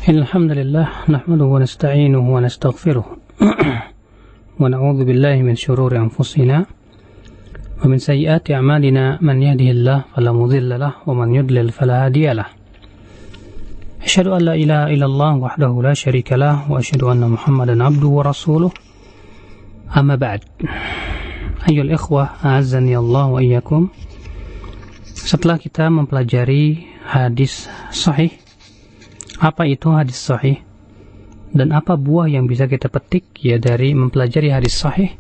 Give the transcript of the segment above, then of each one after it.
Alhamdulillah, nahmaduhu wa nasta'inuhu wa nastaghfiruh wa na'udzu billahi min shururi anfusina wa min sayyiati a'malina, man yahdihillahu fala mudilla lahu wa man yudlil fala hadiya lahu. Asyhadu an la ilaha illallah wahdahu la syarika lahu wa asyhadu anna Muhammadan abduhu wa rasuluh. Amma ba'd. Ayyuhal ikhwah, a'azzani Allah wa iyyakum. Setelah kita mempelajari hadis sahih, apa itu hadis sahih dan apa buah yang bisa kita petik ya dari mempelajari hadis sahih,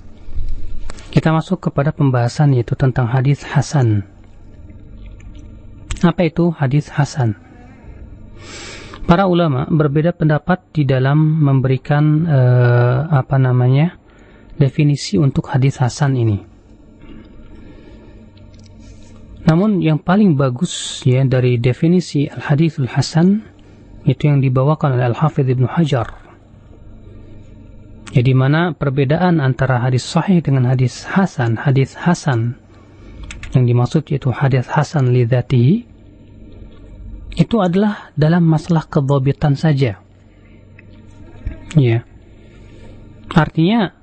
kita masuk kepada pembahasan yaitu tentang hadis hasan. Apa itu hadis hasan? Para ulama berbeda pendapat di dalam memberikan definisi untuk hadis hasan ini. Namun yang paling bagus ya dari definisi al-hadithul hasan itu yang dibawakan oleh Al-Hafidh Ibnu Hajar. Jadi mana perbedaan antara hadis sahih dengan hadis hasan. Hadis hasan yang dimaksud yaitu hadis hasan li dzatihi, itu adalah dalam masalah kedhabitan saja. Ya. Artinya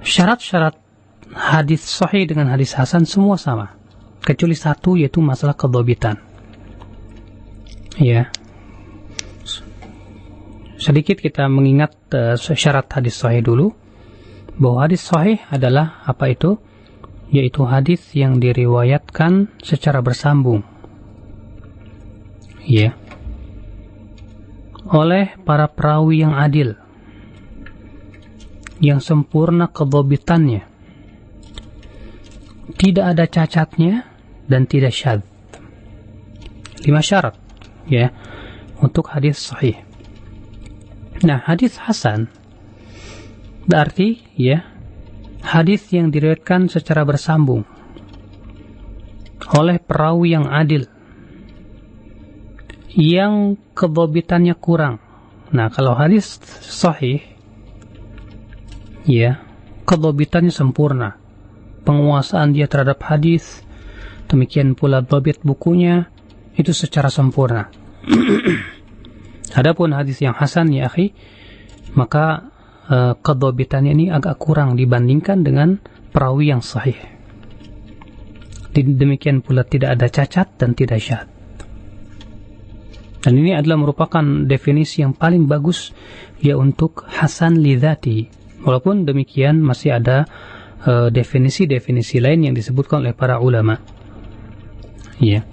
syarat-syarat hadis sahih dengan hadis hasan semua sama, kecuali satu yaitu masalah kedhabitan. Ya. Sedikit kita mengingat syarat hadis sahih dulu, bahwa hadis sahih adalah apa itu? Yaitu hadis yang diriwayatkan secara bersambung. Ya. Oleh para perawi yang adil, yang sempurna kedhabitannya, tidak ada cacatnya dan tidak syadz. 5 syarat ya untuk hadis sahih. Nah, hadis hasan berarti ya hadis yang diriwayatkan secara bersambung oleh perawi yang adil, yang kedhabitannya kurang. Nah, kalau hadis sahih ya kedhabitannya sempurna, penguasaan dia terhadap hadis, demikian pula dhabit bukunya itu secara sempurna. Adapun hadis yang hasan ya akhi, maka kedhabitannya ini agak kurang dibandingkan dengan perawi yang sahih. Demikian pula tidak ada cacat dan tidak syadz. Dan ini adalah merupakan definisi yang paling bagus ya untuk hasan li dzati. Walaupun demikian masih ada definisi-definisi lain yang disebutkan oleh para ulama. Ya.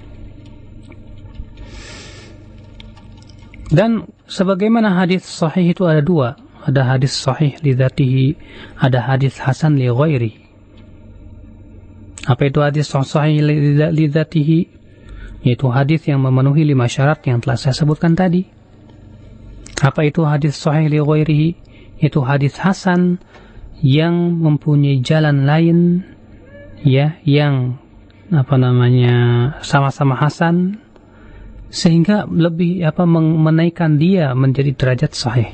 Dan sebagaimana hadis sahih itu ada 2, ada hadis sahih li dzatihi, ada hadis hasan li ghairi. Apa itu hadis sahih li dzatihi? Yaitu hadis yang memenuhi 5 syarat yang telah saya sebutkan tadi. Apa itu hadis sahih li ghairihi? Itu hadis hasan yang mempunyai jalan lain ya, yang sama-sama hasan, sehingga lebih menaikkan dia menjadi derajat sahih,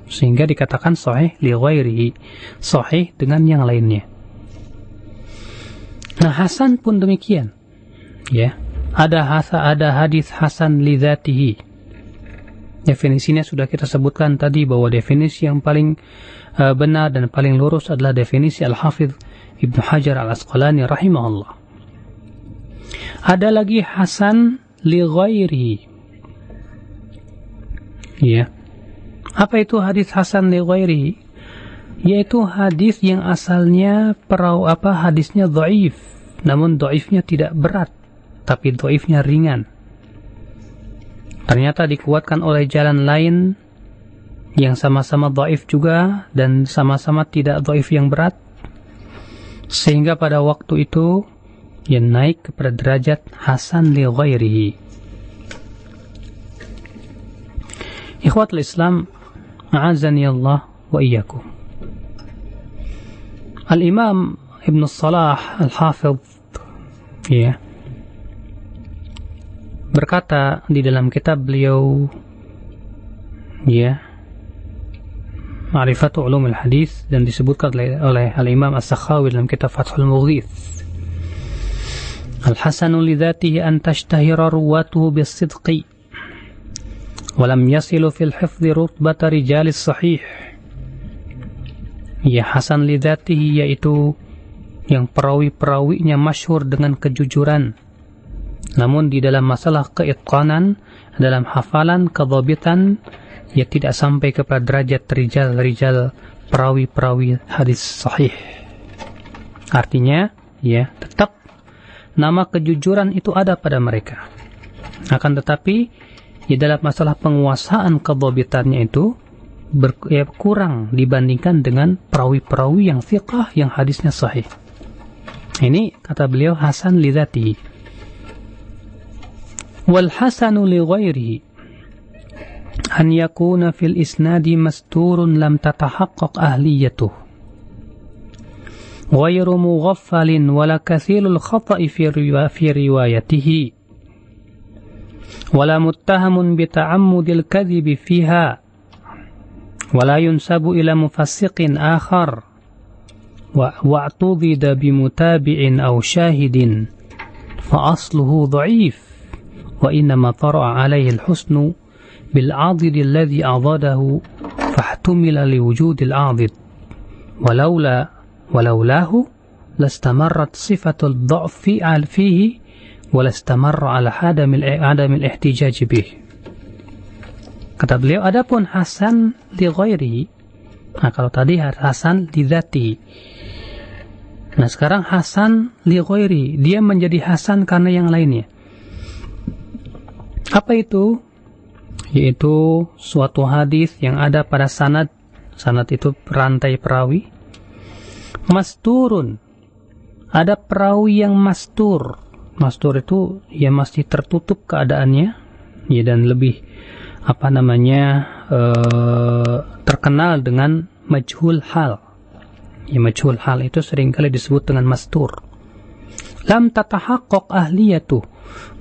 sehingga dikatakan sahih li ghairihi, sahih dengan yang lainnya. Nah, hasan pun demikian ya, ada hadis hasan li dzatihi. Definisinya sudah kita sebutkan tadi, bahwa definisi yang paling benar dan paling lurus adalah definisi Al-Hafidh Ibnu Hajar Al-Asqalani rahimahullah. Ada lagi hasan li ghairihi. Ya. Apa itu hadis hasan li ghairihi? Yaitu hadis yang asalnya hadisnya dhaif, namun dhaifnya tidak berat, tapi dhaifnya ringan. Ternyata dikuatkan oleh jalan lain yang sama-sama dhaif juga dan sama-sama tidak dhaif yang berat, sehingga pada waktu itu ia naik kepada derajat hasan li ghairihi. Ikhwatul Islam, a'azzani Allah wa iyyakum. Al-Imam Ibn Salah Al-Hafidh ya berkata di dalam kitab beliau ya Ma'rifatu Ulumul Hadis, dan disebutkan oleh Al-Imam As-Sakhawi dalam kitab Fathul Mughith, Al-hasanu li dhatihi an tashtahira ruwatuhu bis-sidqi walam yasilu fil hifdzi rutbata rijalis sahih. Ya, hasan li dzatihi, yaitu yang perawi-perawinya masyhur dengan kejujuran, namun di dalam masalah keitqanan, dalam hafalan, kedhabitan, ya tidak sampai kepada derajat rijal perawi-perawi hadis sahih. Artinya, ya, tetap nama kejujuran itu ada pada mereka. Akan tetapi di dalam masalah penguasaan kedhabitannya itu kurang dibandingkan dengan perawi-perawi yang thiqah, yang hadisnya sahih. Ini kata beliau hasan li dzatihi. Wal hasanu li ghairihi an yakuna fil isnadi masturun lam tatahaqqaq ahliyatuh ghairu mughaffalin wala kathirul khata'i fi riwayatihi wala muttahamun bi ta'ammudil kadhibi fiha wala yunsabu ila mufassiqin akhar wa'tudida bi mutabi'in aw shahidin fa asluhu dha'if wa innama tara'a alayhi al-husnu bil-'adid alladhi a'dadahu fahtumila liwujudil 'adid walaulahu lastamarrat sifatul dha'f fihi walastamarra ala adamil ihtijaj bih. Kata beliau, adapun hasan li ghairihi, nah kalau tadi hasan li dzatihi, nah sekarang hasan li ghairi, dia menjadi hasan karena yang lainnya. Apa itu? Yaitu suatu hadis yang ada pada sanad itu rantai perawi, masturun, ada perawi yang mastur itu ya masih tertutup keadaannya, ya, dan lebih terkenal dengan majhul hal. Ya, majhul hal itu seringkali disebut dengan mastur. Lam tatahaqqaq ahliyatuh,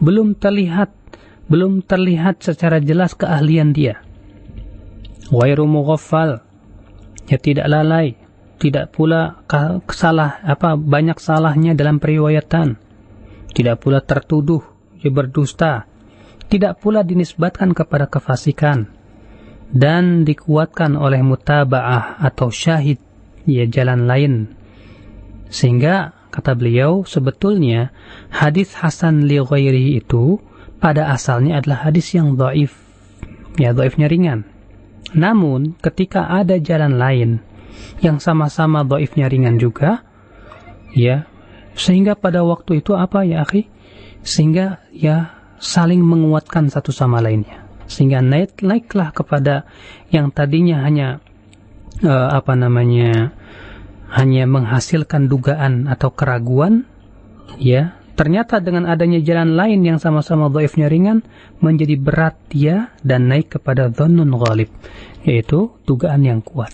belum terlihat secara jelas keahlian dia. Ghairu mughaffal, ya tidak lalai, tidak pula banyak salahnya dalam periwayatan, tidak pula tertuduh ya berdusta, tidak pula dinisbatkan kepada kefasikan, dan dikuatkan oleh mutaba'ah atau syahid, ya jalan lain. Sehingga kata beliau, sebetulnya hadis hasan li ghairihi itu pada asalnya adalah hadis yang dhaif, ya dhaifnya ringan. Namun ketika ada jalan lain yang sama-sama dhaifnya ringan juga, ya, sehingga pada waktu itu apa ya akhi? Sehingga ya saling menguatkan satu sama lainnya. Sehingga naiklah kepada yang tadinya hanya hanya menghasilkan dugaan atau keraguan, ya, ternyata dengan adanya jalan lain yang sama-sama dhaifnya ringan menjadi berat dia dan naik kepada dhannun ghalib, yaitu dugaan yang kuat.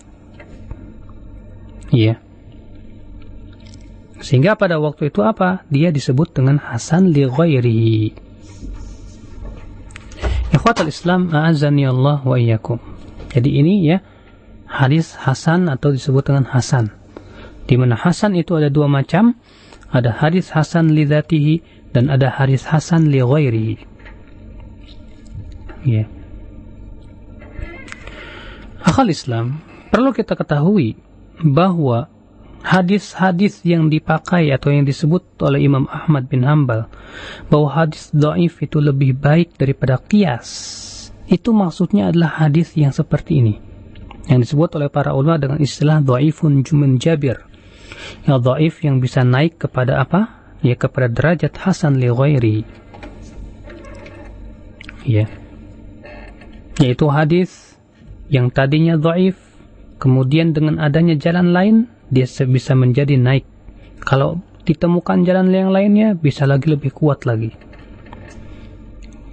Ya. Sehingga pada waktu itu apa? Dia disebut dengan hasan li ghairihi. Ikhwatul Islam, a'azzani Allah wa iyyakum. Jadi ini ya hadis hasan atau disebut dengan hasan. Di mana hasan itu ada dua macam, ada hadis hasan li dzatihi dan ada hadis hasan li ghairihi. Ya. Akhal Islam, perlu kita ketahui bahwa hadis-hadis yang dipakai atau yang disebut oleh Imam Ahmad bin Hanbal bahwa hadis dhaif itu lebih baik daripada qiyas, itu maksudnya adalah hadis yang seperti ini, yang disebut oleh para ulama dengan istilah dhaifun munjabir, yang dhaif yang bisa naik kepada apa? Ya, kepada derajat hasan li ghairi. Ya. Yaitu hadis yang tadinya dhaif, kemudian dengan adanya jalan lain dia bisa menjadi naik. Kalau ditemukan jalan yang lainnya bisa lagi lebih kuat lagi.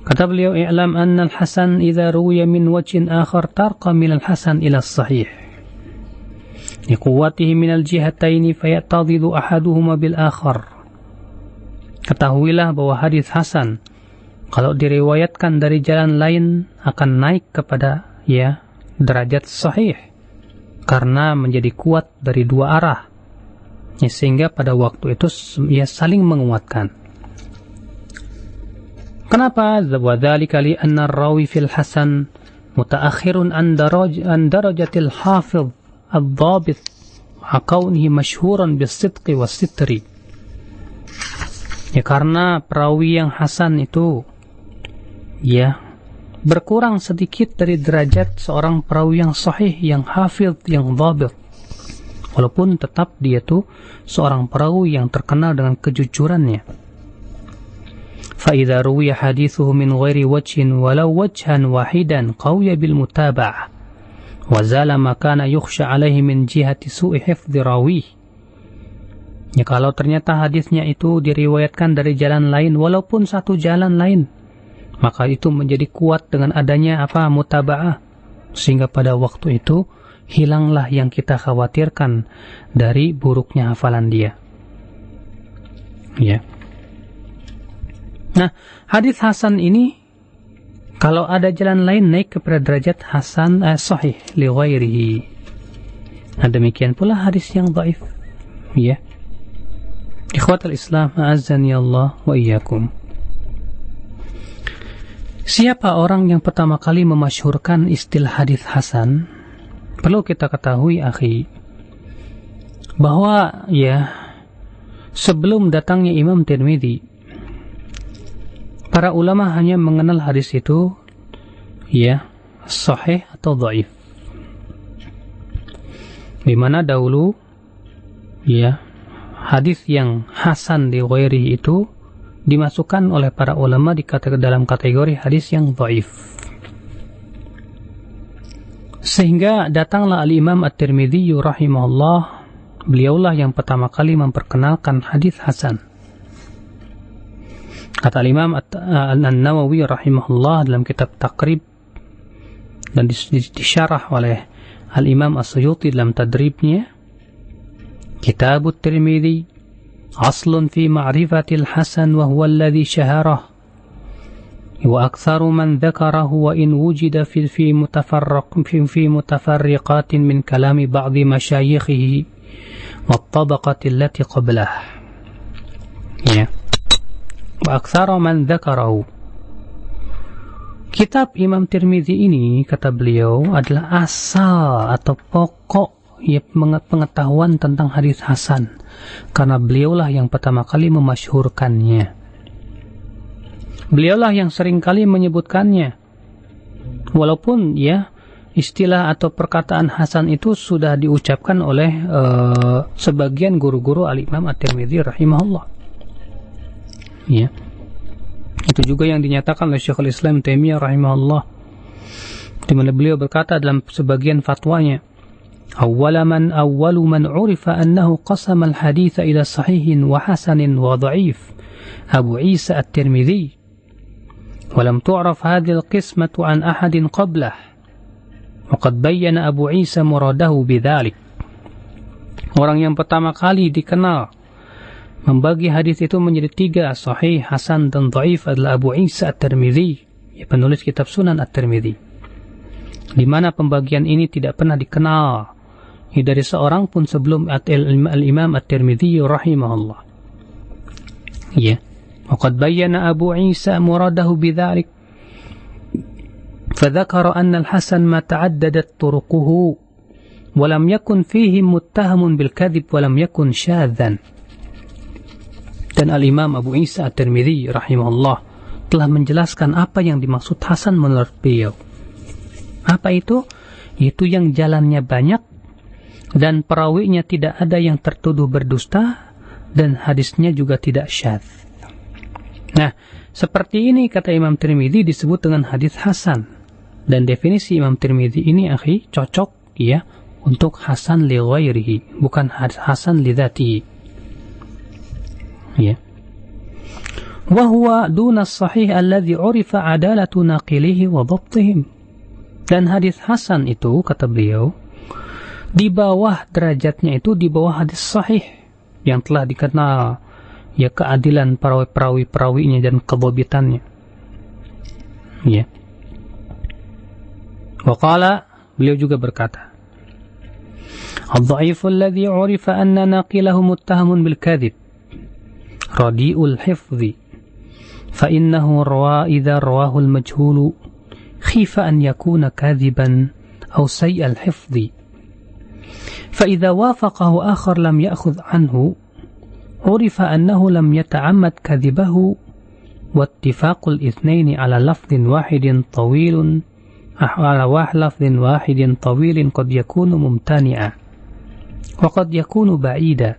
Kata beliau, i'lam anna al-hasan idza ruwiya min wajhin akhar tarqa min al-hasan ila as-sahih liquwwatihi min al-jihatayn fayatadidu ahaduhuma bil akhar. Ketahuilah bahwa hadis hasan kalau diriwayatkan dari jalan lain akan naik kepada ya derajat sahih karena menjadi kuat dari dua arah, ya, sehingga pada waktu itu ya saling menguatkan. Kenapa? Wa dzalika li anna ar-rawi fil hasan mutaakhirun an darajatil hafidh ad-dhabit kaunihi masyhuran bis-sidqi was-sitri. Ya, karena perawi yang hasan itu ya berkurang sedikit dari derajat seorang perawi yang sahih, yang hafidh, yang dhabit, walaupun tetap dia tuh seorang perawi yang terkenal dengan kejujurannya. Fa idza ruwiya hadithuhu min ghairi wajhin walau wajhan wahidan qawiya bil mutaba'ah wa zala ma kana yukhsha alaihi min jihati su'i hifdzi rawih. Ya, kalau ternyata hadisnya itu diriwayatkan dari jalan lain walaupun satu jalan lain, maka itu menjadi kuat dengan adanya mutaba'ah, sehingga pada waktu itu hilanglah yang kita khawatirkan dari buruknya hafalan dia. Ya. Nah, hadis hasan ini kalau ada jalan lain naik kepada derajat hasan sahih li ghairihi. Nah, demikian pula hadis yang dhaif. Ya. Ikhwatul Islam, a'azzani Allah wa iyyakum. Siapa orang yang pertama kali memasyhurkan istilah hadis hasan? Perlu kita ketahui, akhi, bahwa ya sebelum datangnya Imam Tirmidzi, para ulama hanya mengenal hadis itu ya sahih atau dhaif. Di mana dahulu ya hadis yang hasan di ghairi itu dimasukkan oleh para ulama dalam kategori hadis yang dhaif. Sehingga datanglah al-Imam At-Tirmidzi rahimahullah, beliaulah yang pertama kali memperkenalkan hadis hasan. Kata al-Imam An-Nawawi rahimahullah dalam kitab Taqrib, dan disyarah oleh al-Imam As-Suyuti dalam tadribnya, Kitab At-Tirmidzi aslun fi ma'rifatil hasan wa huwa alladhi syaharahu wa aktsaru man dzakarahu wa in wujida fi mutafarriqatin min kalami ba'dhi masyayikhihi wa tabaqati allati qablah. Ya. Wa aktsaru man dzakarahu. Kitab Imam Tirmidzi ini, kata beliau, adalah asal atau pokok ya pengetahuan tentang hadis hasan, karena beliaulah yang pertama kali memasyhurkannya. Beliaulah yang sering kali menyebutkannya, walaupun ya istilah atau perkataan hasan itu sudah diucapkan oleh sebagian guru-guru al-Imam At-Tirmidzi rahimahullah. Ya, itu juga yang dinyatakan oleh Syekhul Islam Taimiyah rahimahullah, di mana beliau berkata dalam sebagian fatwanya, awwalu man urifa annahu qasama al-hadits ila sahihin wa hasanin wa dha'if Abu Isa At-Tirmidzi wa lam tu'raf hadhihi al-qismatu an ahadin qablah wa qad bayyana Abu Isa muradahu bidzalik. Orang yang pertama kali dikenal membagi hadis itu menjadi 3, sahih, hasan dan dhaif adalah Abu Isa At-Tirmidzi, penulis kitab Sunan At-Tirmidzi, di mana pembagian ini tidak pernah dikenal dari seorang pun sebelum al-Imam At-Tirmidzi rahimahullah. Ya, waqad bayyana Abu Isa muradahu bidzalik, fadzakara anna al-hasan ma ta'addadat turuquhu wa lam yakun fihi muttahamun bil kadhib wa lam yakun syadzan. Dan al-Imam Abu Isa At-Tirmidzi rahimahullah telah menjelaskan apa yang dimaksud hasan menurut beliau. Apa itu? Itu yang jalannya banyak dan perawinya tidak ada yang tertuduh berdusta dan hadisnya juga tidak syadz. Nah, seperti ini kata Imam Tirmidzi disebut dengan hadis hasan, dan definisi Imam Tirmidzi ini akhi cocok ya untuk hasan li ghairihi, bukan hasan li dzatihi. Ya. Wa huwa duna as-sahih alladhi urifa adalatu naqilihi wa dhabtihim. Dan hadis hasan itu kata beliau di bawah derajatnya itu, di bawah hadis sahih yang telah dikenal ya keadilan perawi-perawinya dan kedhabitannya. Ya. Waqala, beliau juga berkata, "Ad-dha'ifu alladhi 'urifa anna naqilahu muttahamun bil kadhib radi'ul hifdhi fa innahu rawa idza rawahu al-majhulu خيف أن يكون كاذبا أو سيء الحفظ فإذا وافقه آخر لم يأخذ عنه عرف أنه لم يتعمد كذبه واتفاق الاثنين على لفظ واحد طويل قد يكون ممتنعا وقد يكون بعيدا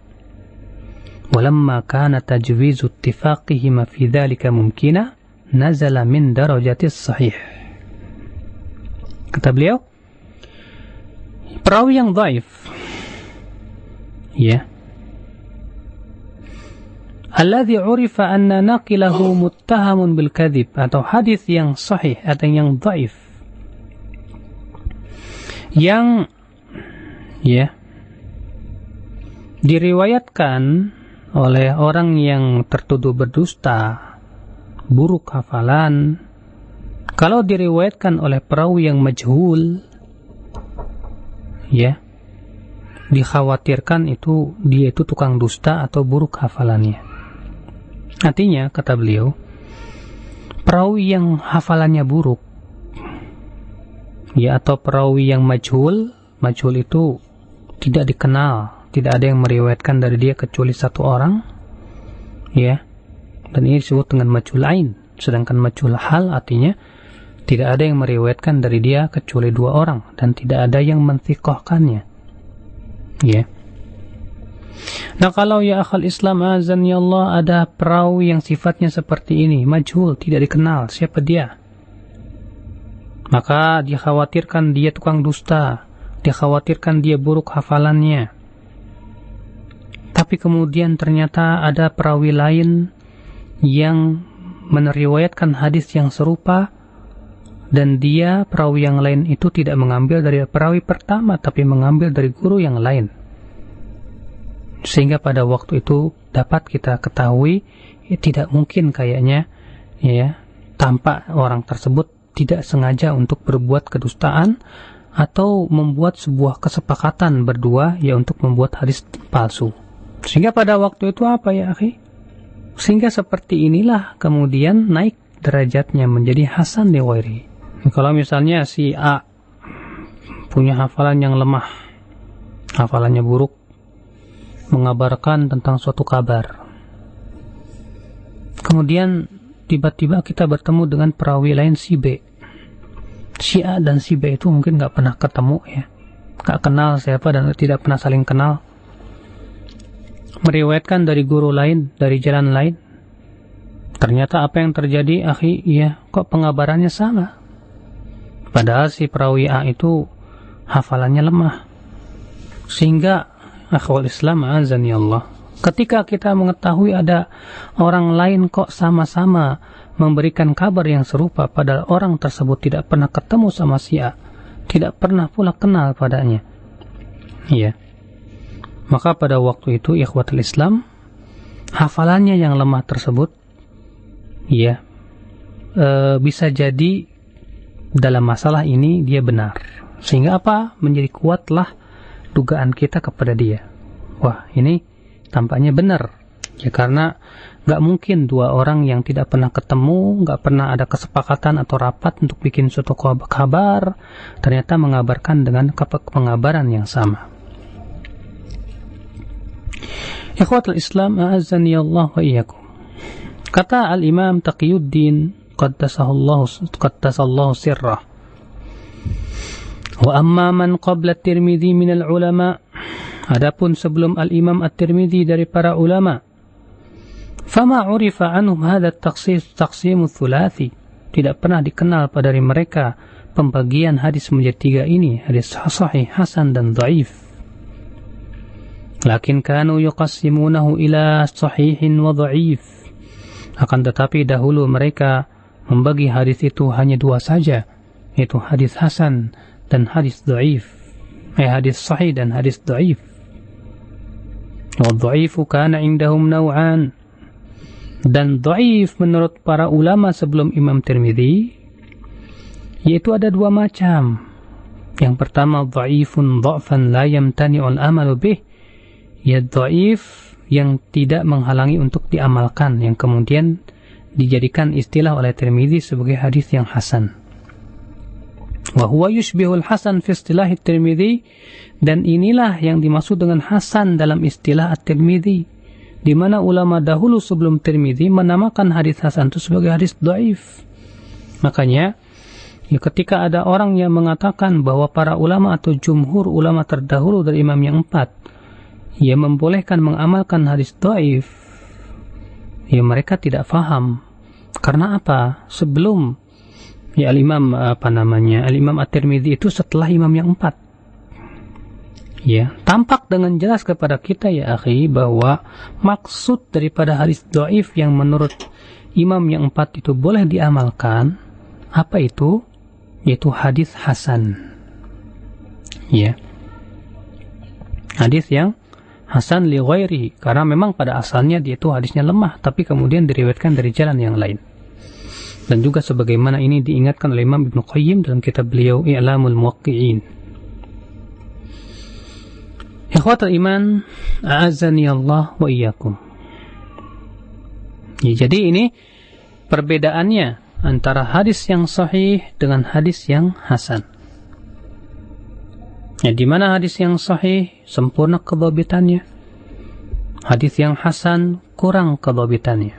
ولما كان تجويز اتفاقهما في ذلك ممكنا نزل من درجة الصحيح. Kata beliau, perawi yang dhaif, ya, alladhi urifa anna naqilahu muttahamun bil kadhib, atau hadis yang sahih atau yang dhaif, yang ya diriwayatkan oleh orang yang tertuduh berdusta, buruk hafalan. Kalau diriwayatkan oleh perawi yang majhul, ya, dikhawatirkan dia itu tukang dusta atau buruk hafalannya. Artinya, kata beliau, perawi yang hafalannya buruk, ya, atau perawi yang majhul itu tidak dikenal, tidak ada yang meriwayatkan dari dia kecuali satu orang, ya, dan ini disebut dengan majhul ain. Sedangkan majhul hal artinya tidak ada yang meriwayatkan dari dia kecuali dua orang dan tidak ada yang menthikohkannya, ya. Nah, kalau ya akhal Islam azan ya Allah, ada perawi yang sifatnya seperti ini, majhul, tidak dikenal siapa dia, maka dikhawatirkan dia tukang dusta, dikhawatirkan dia buruk hafalannya. Tapi kemudian ternyata ada perawi lain yang meriwayatkan hadis yang serupa, dan dia, perawi yang lain itu tidak mengambil dari perawi pertama, tapi mengambil dari guru yang lain. Sehingga pada waktu itu dapat kita ketahui, ya, tidak mungkin kayaknya, ya, tampak orang tersebut tidak sengaja untuk berbuat kedustaan atau membuat sebuah kesepakatan berdua, ya, untuk membuat hadis palsu. Sehingga pada waktu itu apa, ya akhi? Sehingga seperti inilah kemudian naik derajatnya menjadi hasan li ghairi. Kalau misalnya si A punya hafalan yang lemah, hafalannya buruk, mengabarkan tentang suatu kabar, kemudian tiba-tiba kita bertemu dengan perawi lain si B. Si A dan si B itu mungkin nggak pernah ketemu, ya, nggak kenal siapa dan tidak pernah saling kenal, meriwayatkan dari guru lain, dari jalan lain. Ternyata apa yang terjadi, akhi, ya, kok pengabarannya sama, padahal si perawi A itu hafalannya lemah. Sehingga akhwal Islam azani Allah, ketika kita mengetahui ada orang lain kok sama-sama memberikan kabar yang serupa, padahal orang tersebut tidak pernah ketemu sama si A, tidak pernah pula kenal padanya, ya, maka pada waktu itu ikhwatul Islam, hafalannya yang lemah tersebut, ya, bisa jadi dalam masalah ini dia benar, sehingga apa, menjadi kuatlah dugaan kita kepada dia, wah ini tampaknya benar, ya, karena nggak mungkin dua orang yang tidak pernah ketemu, nggak pernah ada kesepakatan atau rapat untuk bikin suatu kabar, ternyata mengabarkan dengan pengabaran yang sama. Ikhwatul Islam a'azzani Allah wa iyyakum. Kata Al-Imam Taqiyuddin qaddasallahu sirrah, wa amma man qabla at-Tirmidzi minal ulama, adapun sebelum Al-Imam At-Tirmidzi dari para ulama, fama urifa anhum hadha at-taqsim thulathi, tidak pernah dikenal pada dari mereka pembagian hadis menjadi tiga ini, hadis sahih, hasan dan dhaif. Lakin kanu yuqassimunahu ila sahihin wa dhaif, akan tetapi dahulu mereka membagi hadis itu hanya dua saja, yaitu hadis hasan dan hadis dhaif, hadis sahih dan hadis dhaif. Wa dhaifu kana indahum naw'an, dan dhaif menurut para ulama sebelum Imam Tirmidzi yaitu ada dua macam. Yang pertama dhaifun dha'fan la yamtani'u al-amalu bih, ya, dhaif yang tidak menghalangi untuk diamalkan, yang kemudian dijadikan istilah oleh Tirmidzi sebagai hadis yang hasan. Wa huwa yushbihul hasan fi istilah at-Tirmidzi, dan inilah yang dimaksud dengan hasan dalam istilah at-Tirmidzi, di mana ulama dahulu sebelum Tirmidzi menamakan hadis hasan itu sebagai hadis dhaif. Makanya ya, ketika ada orang yang mengatakan bahwa para ulama atau jumhur ulama terdahulu dari imam yang 4 ya membolehkan mengamalkan hadis dhaif, ya mereka tidak faham. Karena apa? Sebelum ya al-imam al-imam at-Tirmidzi itu setelah imam yang 4. Ya, tampak dengan jelas kepada kita ya akhi bahwa maksud daripada hadis dhaif yang menurut imam yang 4 itu boleh diamalkan, apa itu? Yaitu hadis hasan. Ya. Hadis yang hasan li ghairi, karena memang pada asalnya dia itu hadisnya lemah, tapi kemudian diriwayatkan dari jalan yang lain. Dan juga sebagaimana ini diingatkan oleh Imam Ibnu Qayyim dalam kitab beliau I'lamul Muwaqqi'in. Ikhwatul iman, a'azzani Allah wa iyyakum. Ya, jadi ini perbedaannya antara hadis yang sahih dengan hadis yang hasan. Ya, di mana hadis yang sahih sempurna kedhabitannya, hadis yang hasan kurang kedhabitannya.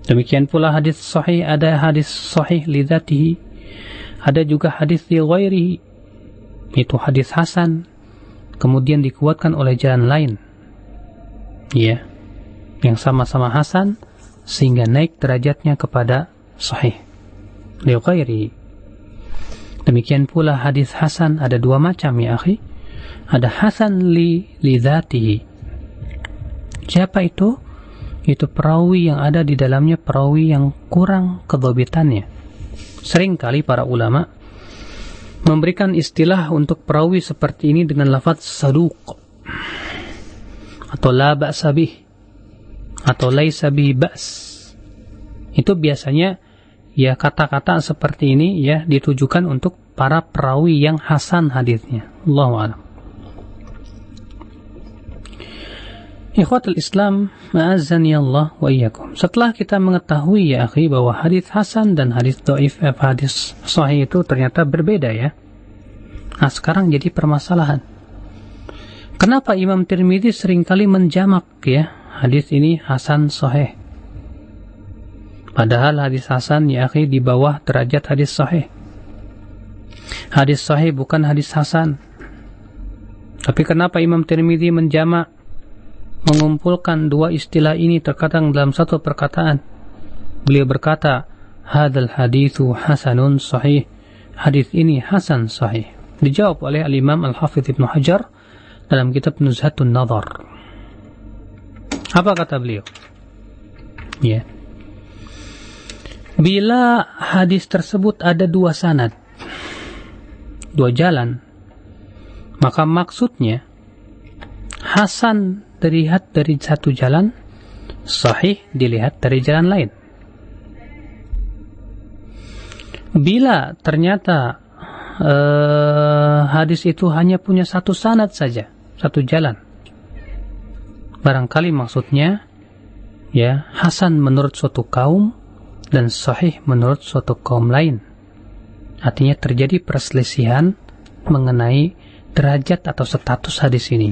Demikian pula hadis sahih, ada hadis sahih li dzatihi, ada juga hadis li ghairihi, itu hadis hasan kemudian dikuatkan oleh jalan lain, ya, yang sama-sama hasan sehingga naik derajatnya kepada sahih li ghairihi. Demikian pula hadis hasan ada dua macam ya akhi. Ada hasan li dzatihi. Siapa itu? Itu perawi yang ada di dalamnya perawi yang kurang kedhabitannya. Seringkali para ulama memberikan istilah untuk perawi seperti ini dengan lafaz saduq atau la ba'sa bih atau laisa bihi ba's. Itu biasanya ya kata-kata seperti ini ya ditujukan untuk para perawi yang hasan hadisnya. Allahu a'lam. Ikhwatul Islam, ma'azzani Allah wa iyyakum. Setelah kita mengetahui ya akhi bahwa hadis hasan dan hadis dhaif, hadis sahih itu ternyata berbeda ya. Nah, sekarang jadi permasalahan. Kenapa Imam Tirmidzi seringkali menjamak ya hadis ini hasan sahih? Padahal hadis hasan ya akhi di bawah derajat hadis sahih. Hadis sahih bukan hadis hasan. Tapi kenapa Imam Tirmidzi menjamak, mengumpulkan dua istilah ini terkadang dalam satu perkataan? Beliau berkata, hadzal haditsu hasanun sahih. Hadis ini hasan sahih. Dijawab oleh al-Imam Al-Hafidz Ibnu Hajar dalam kitab Nuzhatun Nadhar. Apa kata beliau? Ya. Bila hadis tersebut ada dua sanad, dua jalan, maka maksudnya hasan dilihat dari satu jalan, sahih dilihat dari jalan lain. Bila ternyata hadis itu hanya punya satu sanad saja, satu jalan, barangkali maksudnya ya hasan menurut suatu kaum dan sahih menurut suatu kaum lain. Artinya terjadi perselisihan mengenai derajat atau status hadis ini.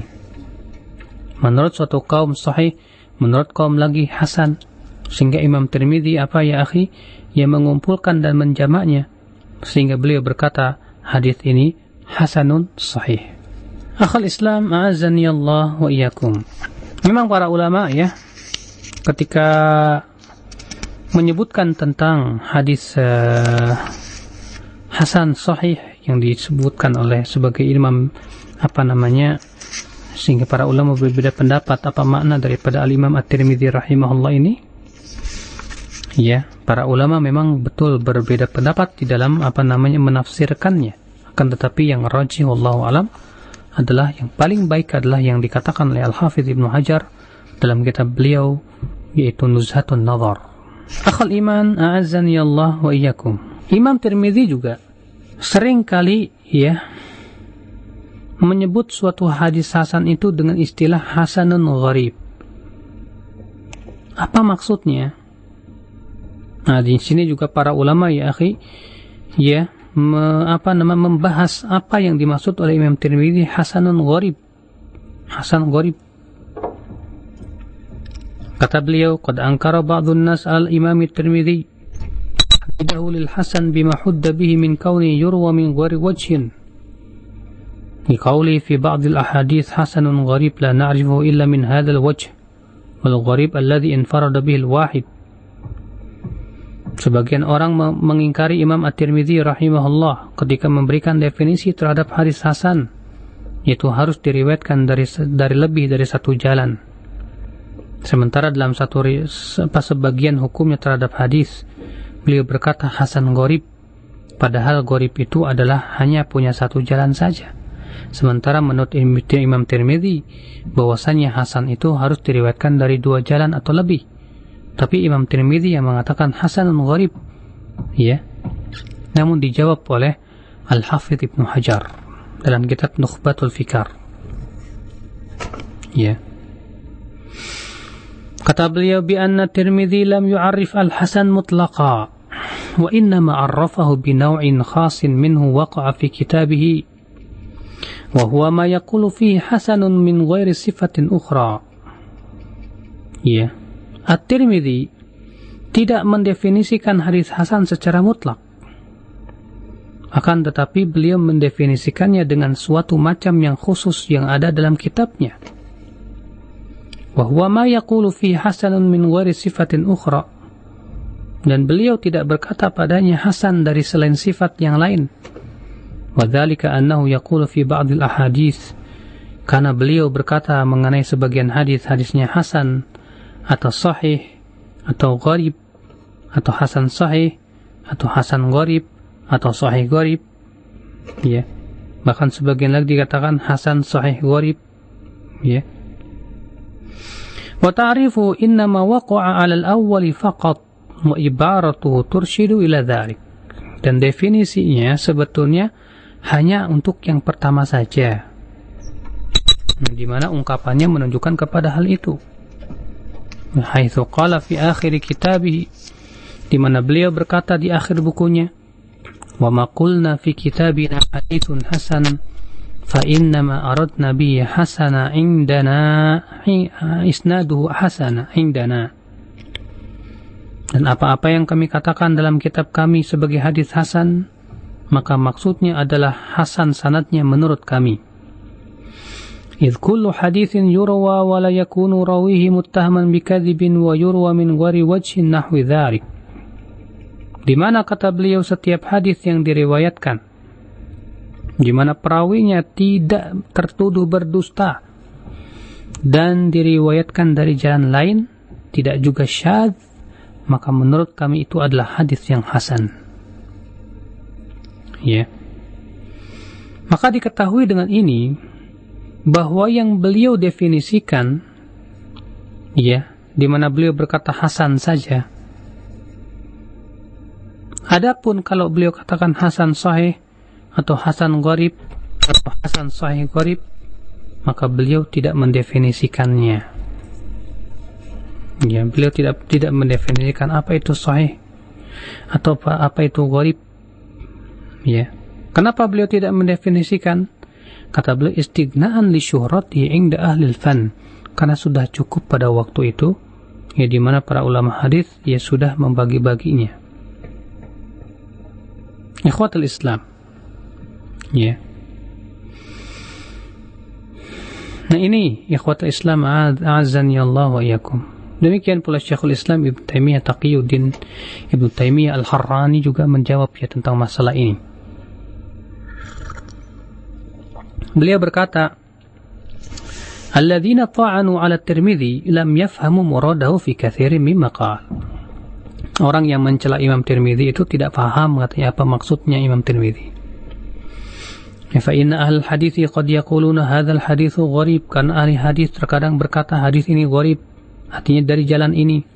Menurut suatu kaum sahih, menurut kaum lagi hasan. Sehingga Imam Tirmidzi apa ya akhi, yang mengumpulkan dan menjamaknya, sehingga beliau berkata hadis ini hasanun sahih. Akhul Islam, a'azzani Allah wa iyyakum. Memang para ulama ya ketika menyebutkan tentang hadis hasan sahih yang disebutkan oleh sebagai imam sehingga para ulama berbeda pendapat apa makna daripada al-Imam At-Tirmidzi rahimahullah ini. Ya, para ulama memang betul berbeda pendapat di dalam menafsirkannya. Akan tetapi yang rajih wallahu alam adalah yang paling baik adalah yang dikatakan oleh Al-Hafidz Ibnu Hajar dalam kitab beliau yaitu Nuzhatun Nadhar. Akhal iman, a'azzani Allah wa iyyakum. Imam Tirmidzi juga sering kali ya menyebut suatu hadis hasan itu dengan istilah hasanun gharib. Apa maksudnya? Nah, di sini juga para ulama ya akhi ya membahas apa yang dimaksud oleh Imam Tirmidzi hasanun gharib. Hasan gharib. Kata beliau, qad ankara ba'dun nas al-Imam Tirmidzi hadidahu lil hasan bima hudda bihi min kauni yurwa min ghairi wajhin. Liqauli fi ba'd al-ahadith hasanun gharib la na'rifuhu illa min hadha al-wajh wal gharib alladhi infarada bihi al-wahid. Sebagian orang mengingkari Imam At-Tirmidzi rahimahullah ketika memberikan definisi terhadap hadis hasan, yaitu harus diriwayatkan dari lebih dari satu jalan. Sementara dalam sebagian hukumnya terhadap hadis, beliau berkata hasan gharib, padahal gharib itu adalah hanya punya satu jalan saja. Sementara menurut Imam Tirmidzi, bahwasannya hasan itu harus diriwayatkan dari dua jalan atau lebih. Tapi Imam Tirmidzi yang mengatakan hasanun gharib, ya. Namun dijawab oleh Al-Hafidz Ibnu Hajar dalam kitab Nukhbatul Fikar. Ya. Kata beliau, bi anna Tirmidzi lam yu'arrif al-hasan mutlaqa wa innama 'arrafahu bi naw'in khasin minhu waqa'a fi kitabih wa huwa ma yaqulu fihi hasanun min ghairi sifatin ukhra. Ya. At-Tirmidzi tidak mendefinisikan hadis hasan secara mutlak. Akan tetapi beliau mendefinisikannya dengan suatu macam yang khusus yang ada dalam kitabnya. Wahwa ma yaqulu fi hasanun min ghairi sifatin ukhra. Dan beliau tidak berkata padanya hasan dari selain sifat yang lain. Wadzalika annahu yaqulu fi ba'd al-ahadits, karena beliau berkata mengenai sebagian hadis-hadisnya hasan atau sahih atau gharib atau hasan sahih atau hasan gharib atau sahih gharib, ya. Bahkan sebagian lagi dikatakan hasan sahih gharib, ya. Wa ta'rifu innama waqa'a 'ala al-awwali faqat wa ibaratuhu turshidu ila dhalik. Dan definisinya sebetulnya hanya untuk yang pertama saja, di mana ungkapannya menunjukkan kepada hal itu. Haitsu qala fi akhir kitabih, di mana beliau berkata di akhir bukunya, wa ma qulna fi kitabina haditsun hasan fa innama aradna bihi hasana indana isnaduhu hasana indana. Dan apa-apa yang kami katakan dalam kitab kami sebagai hadis hasan, maka maksudnya adalah hasan sanadnya menurut kami. إذ كل حديث يروى ولا يكون راويه متهما بكذب ويروى من غير وجه نحو ذلك. Di mana kata beliau setiap hadis yang diriwayatkan, di mana perawinya tidak tertuduh berdusta dan diriwayatkan dari jalan lain, tidak juga syadz, maka menurut kami itu adalah hadis yang hasan. Ya. Maka diketahui dengan ini bahwa yang beliau definisikan, ya, di mana beliau berkata hasan saja. Adapun kalau beliau katakan hasan sahih atau hasan gharib atau hasan sahih gharib, maka beliau tidak mendefinisikannya. Ya, beliau tidak mendefinisikan apa itu sahih atau apa itu gharib. Ya. Kenapa beliau tidak mendefinisikan? Kata beliau, istighna'an li syuhrati 'inda ahli al-fan, karena sudah cukup pada waktu itu, ya, di mana para ulama hadis ya sudah membagi-baginya. Ikhwatul Islam, ya. Nah ini ikhwatul Islam, a'azzani Allah wa iyyakum. Demikian pula Syekhul Islam Ibnu Taimiyah Taqiyuddin Ibnu Taimiyah Al-Harrani juga menjawab ya tentang masalah ini. Beliau berkata, alladzina ta'anu 'ala Tirmidzi lam yafhamu muradahu fi katsirin mimma qala. Orang yang mencela Imam Tirmidzi itu tidak paham katanya apa maksudnya Imam Tirmidzi. Fa inna ahlul hadits qad yaquluna hadzal haditsu gharib, kan ahli hadis terkadang berkata hadis ini gharib, artinya dari jalan ini.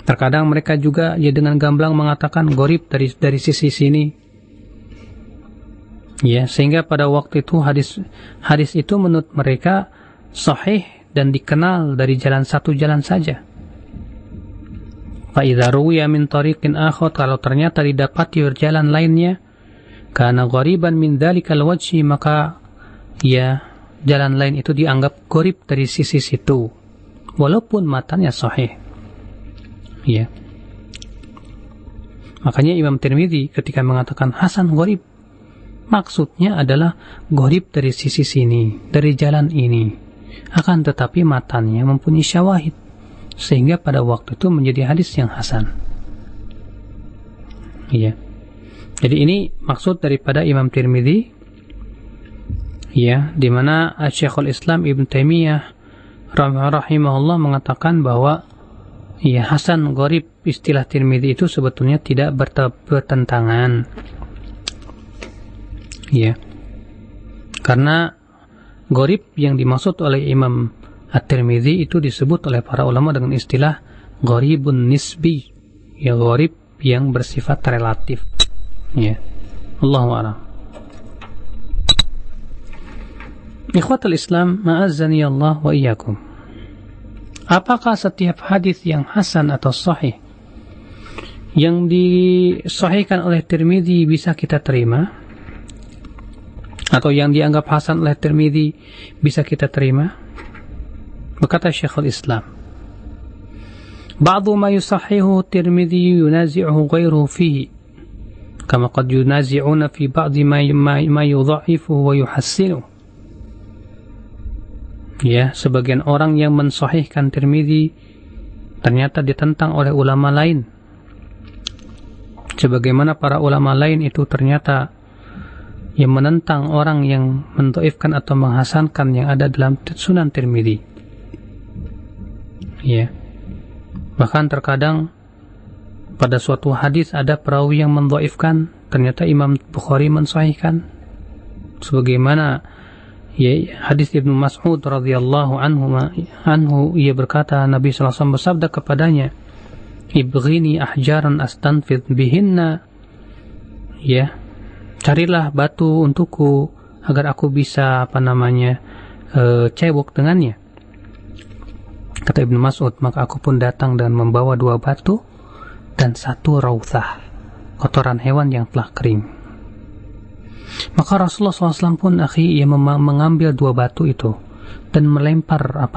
Terkadang mereka juga ya dengan gamblang mengatakan gharib dari sisi sini. Ya, sehingga pada waktu itu hadis itu menurut mereka sahih dan dikenal dari satu jalan saja. Fa idza ruwiya min tariqin akhar, kalau ternyata didapati jalan lainnya, kana ghariban min dzalikal wajhi, maka ya jalan lain itu dianggap gharib dari sisi situ walaupun matanya sahih. Ya. Makanya Imam Tirmidzi ketika mengatakan hasan gharib, maksudnya adalah gharib dari sisi sini, dari jalan ini, akan tetapi matanya mempunyai syawahid sehingga pada waktu itu menjadi hadis yang hasan. Iya. Jadi ini maksud daripada Imam Tirmidzi, ya, di mana Syekhul Islam Ibn Taimiyah rahimahullah mengatakan bahwa ya hasan gharib istilah Tirmidzi itu sebetulnya tidak bertentangan. Ya. Karena gharib yang dimaksud oleh Imam At-Tirmidzi itu disebut oleh para ulama dengan istilah gharibun nisbi, ya gharib yang bersifat relatif. Ya. Allahu a'lam. Ikhwatul Islam, ma'azzani Allah wa iyyakum. Apakah setiap hadis yang hasan atau sahih yang disahihkan oleh Tirmidzi bisa kita terima? Atau yang dianggap hasan oleh Tirmidzi bisa kita terima? Berkata Syekhul Islam, ba'du ma yusahhihu Tirmidzi yunazi'uhu ghairuhu fihi, kama qad yunazi'una fi ba'di ma yudha'ifu wa yuhassinu. Ya, sebagian orang yang mensahihkan Tirmidzi ternyata ditentang oleh ulama lain, sebagaimana para ulama lain itu ternyata yang menentang orang yang mendhaifkan atau menghasankan yang ada dalam Sunan Tirmidzi. Ya. Bahkan terkadang pada suatu hadis ada perawi yang mendhaifkan, ternyata Imam Bukhari mensahihkan. Sebagaimana ya, hadis Ibnu Mas'ud radhiyallahu anhu, ia berkata, Nabi sallallahu alaihi wasallam bersabda kepadanya, "Ibghini ahjaran astanfid bihinna." Ya, carilah batu untukku agar aku bisa cebok dengannya. Kata Ibnu Mas'ud, maka aku pun datang dan membawa 2 batu dan 1 rauthah, kotoran hewan yang telah kering. Maka Rasulullah SAW pun ia mengambil 2 batu itu dan melempar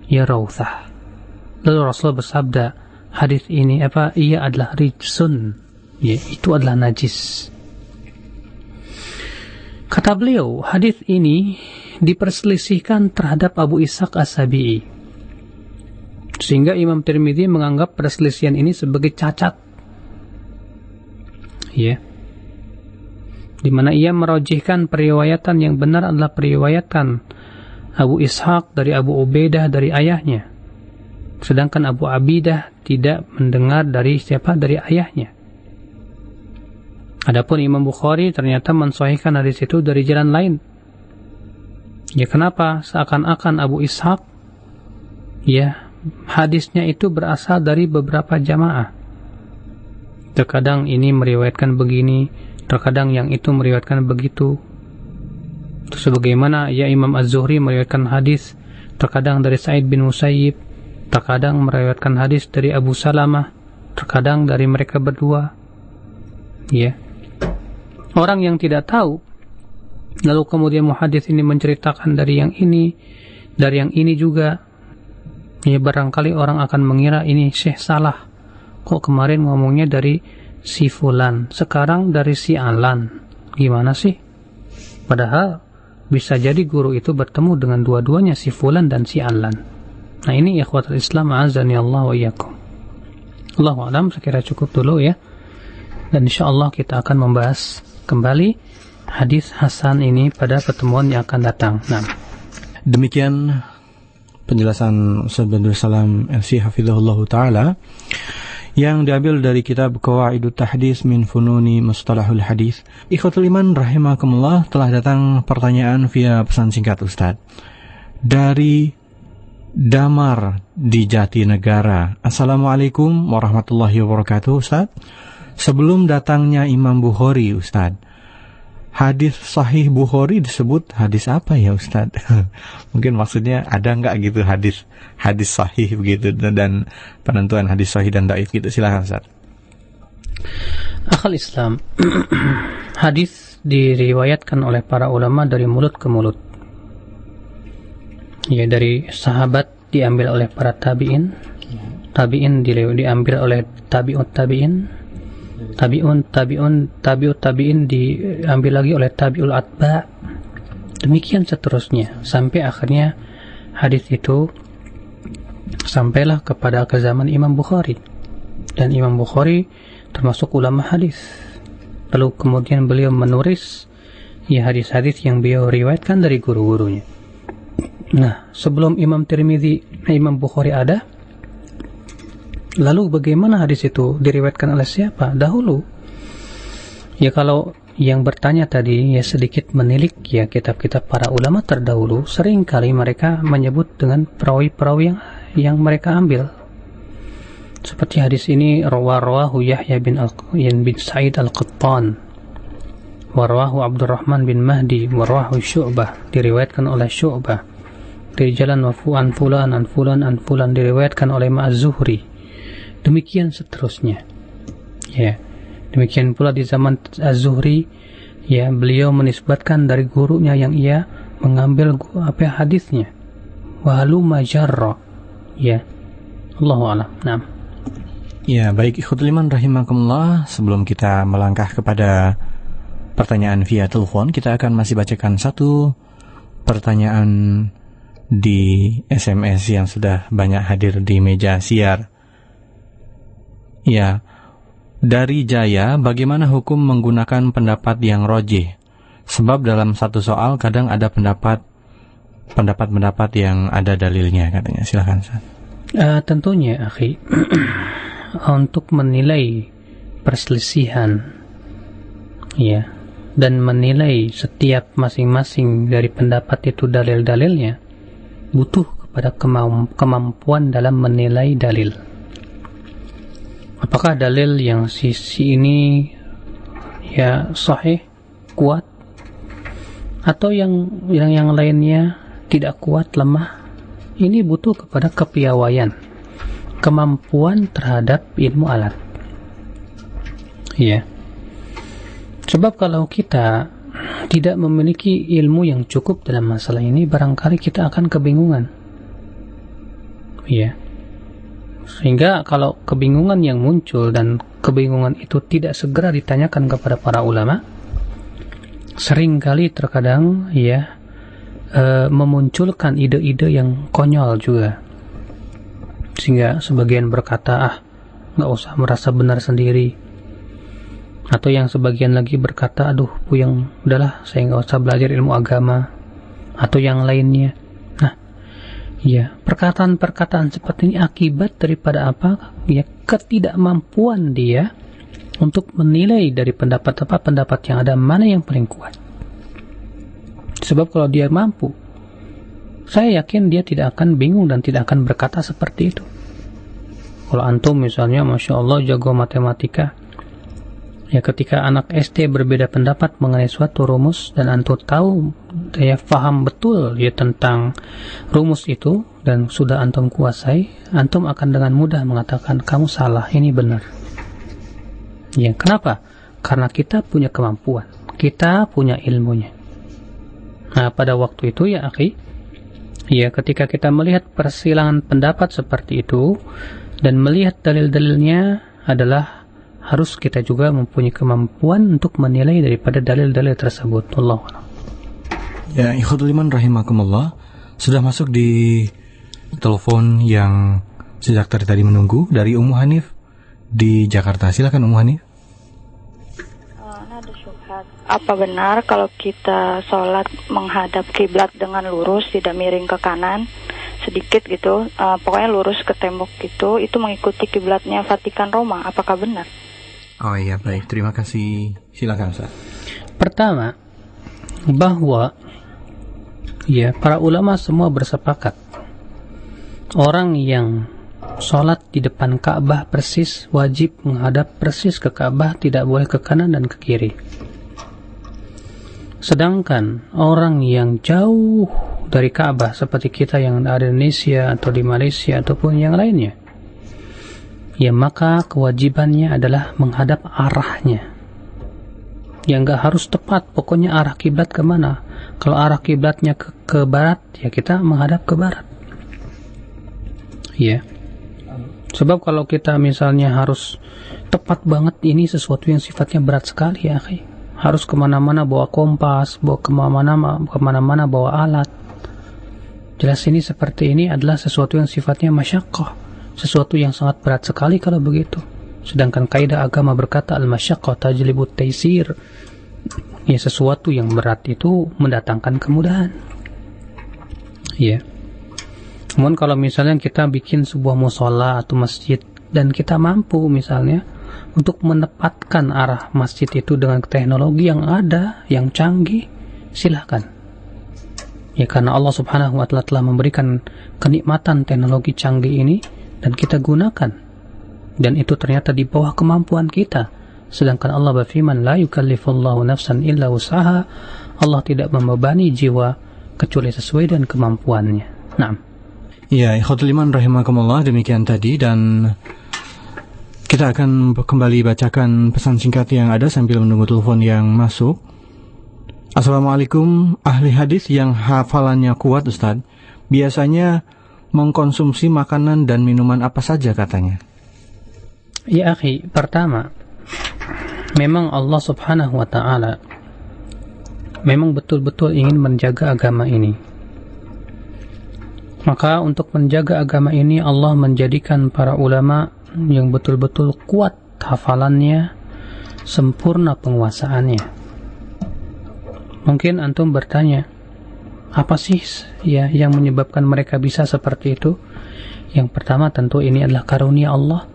ya rauthah. Lalu Rasulullah bersabda, hadis ini ia adalah rijsun, ya, itu adalah najis. Kata beliau, hadis ini diperselisihkan terhadap Abu Ishaq As-Sabi'i, sehingga Imam Tirmidzi menganggap perselisihan ini sebagai cacat. Ya. Di mana ia merajihkan periwayatan yang benar adalah periwayatan Abu Ishaq dari Abu Ubaidah dari ayahnya. Sedangkan Abu Abidah tidak mendengar dari ayahnya. Adapun Imam Bukhari ternyata mensahihkan hadis itu dari jalan lain. Ya, kenapa? Seakan-akan Abu Ishaq, ya, hadisnya itu berasal dari beberapa jamaah. Terkadang ini meriwayatkan begini, terkadang yang itu meriwayatkan begitu. Sebagaimana ya Imam Az-Zuhri meriwayatkan hadis terkadang dari Sa'id bin Musayyib, terkadang meriwayatkan hadis dari Abu Salamah, terkadang dari mereka berdua. Ya. Orang yang tidak tahu, lalu kemudian muhadits ini menceritakan dari yang ini, dari yang ini juga, ya barangkali orang akan mengira ini Syekh salah. Kok kemarin ngomongnya dari si fulan, sekarang dari si alan. Gimana sih? Padahal bisa jadi guru itu bertemu dengan dua-duanya, si fulan dan si alan. Nah, ini ikhwatul Islam, azani Allah wa iyyakum. Allahu a'lam, sekira cukup dulu ya. Dan insyaallah kita akan membahas kembali hadis hasan ini pada pertemuan yang akan datang. Nah, demikian penjelasan Ustaz Badrul Salam LC hafizahullah taala yang diambil dari kitab Qawaidut Tahdits min Fununi Mustalahul Hadis. Ikhwatul iman rahimakumullah, telah datang pertanyaan via pesan singkat Ustaz dari Damar di Jatinegara. Assalamualaikum warahmatullahi wabarakatuh Ustaz. Sebelum datangnya Imam Bukhari Ustaz, hadis Sahih Bukhari disebut hadis apa ya Ustaz? Mungkin maksudnya ada nggak gitu hadis sahih begitu, dan penentuan hadis sahih dan dhaif gitu. Silakan Ustaz. Akhal Islam, hadis diriwayatkan oleh para ulama dari mulut ke mulut. Ya, dari sahabat diambil oleh para tabi'in, tabi'in diambil oleh tabi'ut tabi'in, tabi'ut tabi'in diambil lagi oleh tabi'ul atba, demikian seterusnya sampai akhirnya hadis itu sampailah kepada ke zaman Imam Bukhari, dan Imam Bukhari termasuk ulama hadis. Lalu kemudian beliau menulis ya hadis-hadis yang beliau riwayatkan dari guru-gurunya. Nah, sebelum Imam Tirmidzi, Imam Bukhari ada, lalu bagaimana hadis itu diriwayatkan oleh siapa? Dahulu. Ya, kalau yang bertanya tadi ya sedikit menilik ya kitab-kitab para ulama terdahulu, seringkali mereka menyebut dengan perawi-perawi yang mereka ambil. Seperti hadis ini, rawahu Yahya bin Sa'id Al-Qattan, rawahu Abdurrahman bin Mahdi, rawahu Syu'bah, diriwayatkan oleh Syu'bah dari jalan an fulan diriwayatkan oleh Az-Zuhri. Demikian seterusnya. Ya. Demikian pula di zaman Az-Zuhri, ya, beliau menisbatkan dari gurunya yang ia mengambil hadisnya. Wa halumma jarra. Ya. Allahu a'lam. Naam. Ya, baik ikhwatul iman rahimakumullah, sebelum kita melangkah kepada pertanyaan via telepon, kita akan masih bacakan satu pertanyaan di SMS yang sudah banyak hadir di meja siar. Ya, dari Jaya, bagaimana hukum menggunakan pendapat yang rojih? Sebab dalam satu soal kadang ada pendapat yang ada dalilnya katanya. Silakan Ustaz. Tentunya, akhi, untuk menilai perselisihan, ya, dan menilai setiap masing-masing dari pendapat itu dalil-dalilnya, butuh kepada kemampuan dalam menilai dalil. Apakah dalil yang sisi ini ya sahih, kuat, atau yang lainnya tidak kuat, lemah? Ini butuh kepada kepiawaian, kemampuan terhadap ilmu alat. Ya. Sebab kalau kita tidak memiliki ilmu yang cukup dalam masalah ini, barangkali kita akan kebingungan. Ya. Sehingga kalau kebingungan yang muncul dan kebingungan itu tidak segera ditanyakan kepada para ulama, seringkali terkadang ya memunculkan ide-ide yang konyol juga. Sehingga sebagian berkata, nggak usah merasa benar sendiri. Atau yang sebagian lagi berkata, aduh puyeng, udahlah saya nggak usah belajar ilmu agama. Atau yang lainnya. Nah, ya, perkataan-perkataan seperti ini akibat daripada apa? Ya, ketidakmampuan dia untuk menilai dari pendapat yang ada, mana yang paling kuat. Sebab kalau dia mampu, saya yakin dia tidak akan bingung dan tidak akan berkata seperti itu. Kalau antum misalnya, Masya Allah, jago matematika, ya ketika anak SD berbeda pendapat mengenai suatu rumus, dan antum tahu, dia faham betul ya tentang rumus itu, dan sudah antum kuasai, antum akan dengan mudah mengatakan, kamu salah, ini benar. Ya, kenapa? Karena kita punya kemampuan, kita punya ilmunya. Nah, pada waktu itu ya akhi, ya ketika kita melihat persilangan pendapat seperti itu dan melihat dalil-dalilnya, adalah harus kita juga mempunyai kemampuan untuk menilai daripada dalil-dalil tersebut. Wallahu a'lam. Ya, ikhwatul iman rahimakumullah, sudah masuk di telepon yang sejak tadi menunggu dari Ummu Hanif di Jakarta. Silakan Ummu Hanif. Apa benar kalau kita sholat menghadap kiblat dengan lurus, tidak miring ke kanan sedikit gitu, pokoknya lurus ke tembok gitu, itu mengikuti kiblatnya Vatikan Roma? Apakah benar? Oh iya, baik, terima kasih. Silakan Ustaz. Pertama, bahwa ya para ulama semua bersepakat, orang yang sholat di depan Ka'bah persis wajib menghadap persis ke Ka'bah, tidak boleh ke kanan dan ke kiri. Sedangkan orang yang jauh dari Ka'bah seperti kita yang ada di Indonesia atau di Malaysia ataupun yang lainnya, ya maka kewajibannya adalah menghadap arahnya. Ya nggak harus tepat, pokoknya arah kiblat kemana. Kalau arah kiblatnya ke barat, ya kita menghadap ke barat. Ya. Sebab kalau kita misalnya harus tepat banget, ini sesuatu yang sifatnya berat sekali ya, akhi. Harus kemana-mana bawa kompas, bawa kemana-mana bawa alat. Jelas ini seperti ini adalah sesuatu yang sifatnya masyaqqah, sesuatu yang sangat berat sekali kalau begitu. Sedangkan kaidah agama berkata al-masyaqqah tajlibut taisir. Ya, sesuatu yang berat itu mendatangkan kemudahan. Ya. Namun kalau misalnya kita bikin sebuah mushola atau masjid dan kita mampu misalnya untuk menempatkan arah masjid itu dengan teknologi yang ada, yang canggih, silahkan. Ya, karena Allah Subhanahu wa Ta'ala telah memberikan kenikmatan teknologi canggih ini dan kita gunakan. Dan itu ternyata di bawah kemampuan kita. Sedangkan Allah berfirman, la yukallifullahu nafsan illa wus'aha. Allah tidak membebani jiwa kecuali sesuai dengan kemampuannya. Naam. Ya, ikhwatul iman rahimakumullah, demikian tadi, dan kita akan kembali bacakan pesan singkat yang ada sambil menunggu telepon yang masuk. Assalamualaikum, ahli hadis yang hafalannya kuat Ustaz, biasanya mengkonsumsi makanan dan minuman apa saja katanya? Ya akhi, pertama, memang Allah Subhanahu wa Ta'ala memang betul-betul ingin menjaga agama ini. Maka untuk menjaga agama ini Allah menjadikan para ulama yang betul-betul kuat hafalannya, sempurna penguasaannya. Mungkin antum bertanya, apa sih ya yang menyebabkan mereka bisa seperti itu? Yang pertama tentu ini adalah karunia Allah.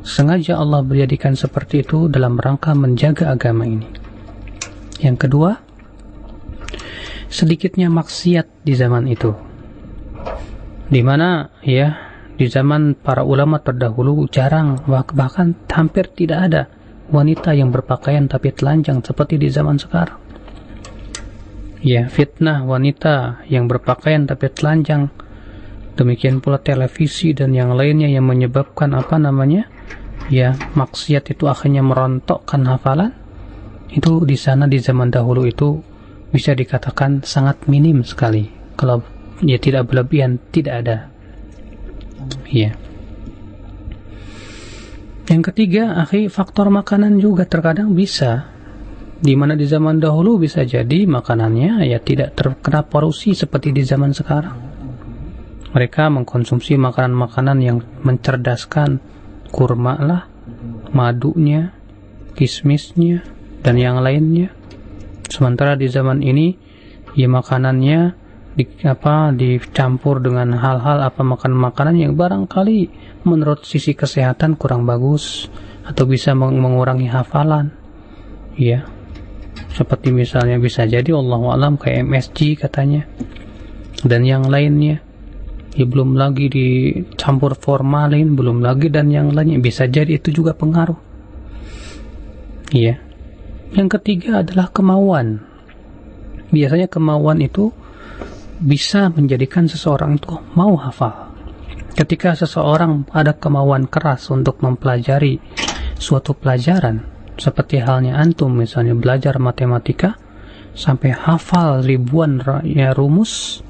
Sengaja Allah menjadikan seperti itu dalam rangka menjaga agama ini. Yang kedua, sedikitnya maksiat di zaman itu, di mana ya di zaman para ulama terdahulu jarang, bahkan hampir tidak ada wanita yang berpakaian tapi telanjang seperti di zaman sekarang. Ya, fitnah wanita yang berpakaian tapi telanjang, demikian pula televisi dan yang lainnya yang menyebabkan ya maksiat itu akhirnya merontokkan hafalan. Itu di sana di zaman dahulu itu bisa dikatakan sangat minim sekali. Kalau ya tidak berlebihan, tidak ada. Ya. Yang ketiga, akhi, faktor makanan juga terkadang bisa, di mana di zaman dahulu bisa jadi makanannya ya tidak terkena polusi seperti di zaman sekarang. Mereka mengkonsumsi makanan-makanan yang mencerdaskan, kurma lah, madunya, kismisnya, dan yang lainnya. Sementara di zaman ini ya makanannya dicampur dengan hal-hal makanan-makanan yang barangkali menurut sisi kesehatan kurang bagus atau bisa mengurangi hafalan. Ya. Seperti misalnya bisa jadi Allahu a'lam kayak MSG katanya dan yang lainnya. Ya, belum lagi dicampur formalin, belum lagi dan yang lainnya, bisa jadi itu juga pengaruh. Iya. Yang ketiga adalah kemauan. Biasanya kemauan itu bisa menjadikan seseorang itu mau hafal. Ketika seseorang ada kemauan keras untuk mempelajari suatu pelajaran, seperti halnya antum misalnya belajar matematika sampai hafal ribuan rumus.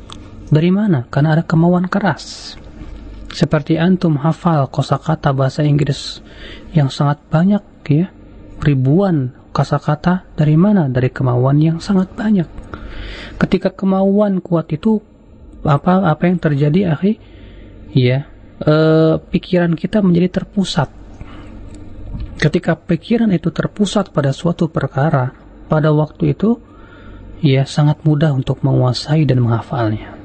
Dari mana? Karena ada kemauan keras. Seperti antum hafal kosakata bahasa Inggris yang sangat banyak ya, ribuan kosakata, dari mana? Dari kemauan yang sangat banyak. Ketika kemauan kuat itu apa yang terjadi, akhi? Ya, pikiran kita menjadi terpusat. Ketika pikiran itu terpusat pada suatu perkara, pada waktu itu ya sangat mudah untuk menguasai dan menghafalnya.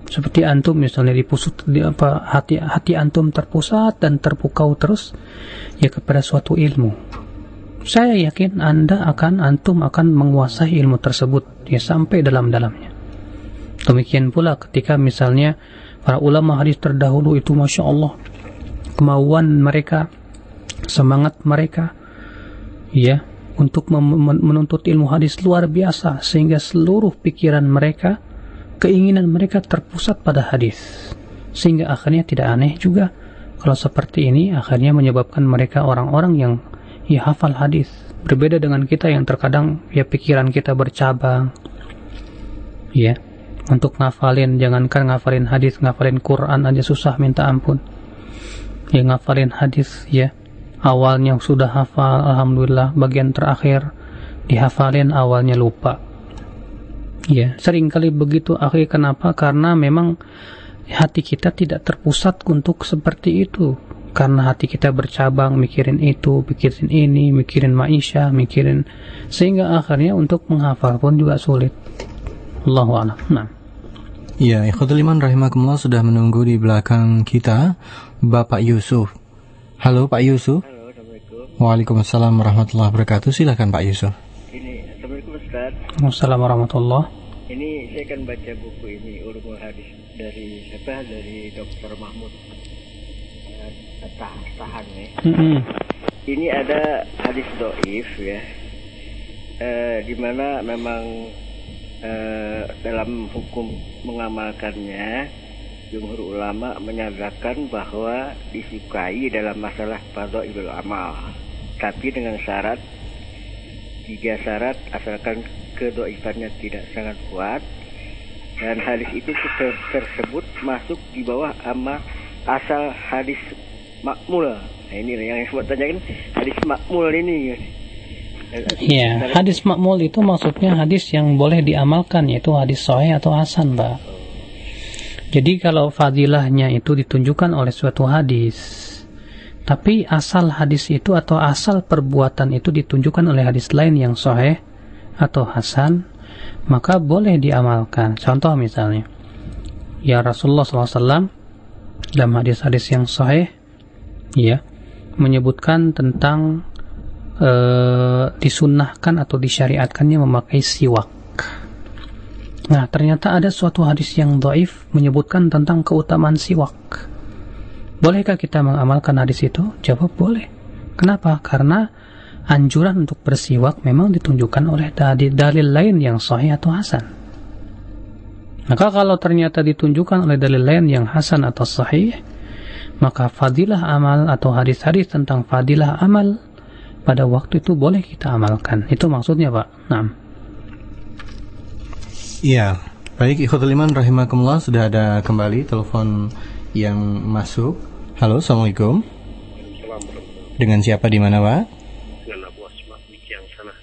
Seperti antum misalnya hati antum terpusat dan terpukau terus ya kepada suatu ilmu. Saya yakin antum akan menguasai ilmu tersebut ya sampai dalam-dalamnya. Demikian pula ketika misalnya para ulama hadis terdahulu itu, masya Allah, kemauan mereka, semangat mereka ya untuk menuntut ilmu hadis luar biasa, sehingga seluruh pikiran mereka, keinginan mereka terpusat pada hadis, sehingga akhirnya tidak aneh juga kalau seperti ini akhirnya menyebabkan mereka orang-orang yang hafal hadis. Berbeda dengan kita yang terkadang pikiran kita bercabang, untuk ngafalin, jangankan ngafalin hadis, ngafalin Quran aja susah minta ampun. Ngafalin hadis awalnya sudah hafal, alhamdulillah, bagian terakhir dihafalin, awalnya lupa. Sering kali begitu akhirnya. Kenapa? Karena memang hati kita tidak terpusat untuk seperti itu. Karena hati kita bercabang, mikirin itu, mikirin ini, mikirin maisha, sehingga akhirnya untuk menghafal pun juga sulit. Allahu a'lam. Nah. Ya, ikhwatul iman rahimakumullah, sudah menunggu di belakang kita Bapak Yusuf. Halo Pak Yusuf. Halo, Assalamualaikum. Waalaikumsalam warahmatullahi wabarakatuh. Silakan Pak Yusuf. Assalamualaikum Ustaz. Assalamualaikum warahmatullahi. Ini saya akan baca buku ini, Ulumul Hadis, dari Dr. Mahmud Tahan ya. Ini ada hadis doif di mana memang dalam hukum mengamalkannya jumhur ulama menyatakan bahwa disukai dalam masalah fadhailul amal, tapi dengan syarat 3 syarat, asalkan kedoifannya tidak sangat kuat, dan hadis itu tersebut masuk di bawah asal hadis makmul. Nah, ini yang saya tanyakan, hadis makmul ini. Hadis makmul itu maksudnya hadis yang boleh diamalkan, yaitu hadis sahih atau hasan, Pak. Jadi kalau fadilahnya itu ditunjukkan oleh suatu hadis, tapi asal hadis itu atau asal perbuatan itu ditunjukkan oleh hadis lain yang sahih atau hasan, maka boleh diamalkan. Contoh misalnya, Rasulullah SAW dalam hadis-hadis yang sahih menyebutkan tentang disunnahkan atau disyariatkannya memakai siwak. Nah, ternyata ada suatu hadis yang dhaif menyebutkan tentang keutamaan siwak. Bolehkah kita mengamalkan hadis itu? Jawab boleh. Kenapa? Karena anjuran untuk bersiwak memang ditunjukkan oleh dalil lain yang sahih atau hasan. Maka kalau ternyata ditunjukkan oleh dalil lain yang hasan atau sahih, maka fadilah amal atau hadis-hadis tentang fadilah amal pada waktu itu boleh kita amalkan. Itu maksudnya, Pak. Nah. Iya, baik ikhwatul iman rahimakumullah, sudah ada kembali telepon yang masuk. Halo, Assalamualaikum. Dengan siapa di mana, Pak? Dengan Abu Asma di Ciangsana.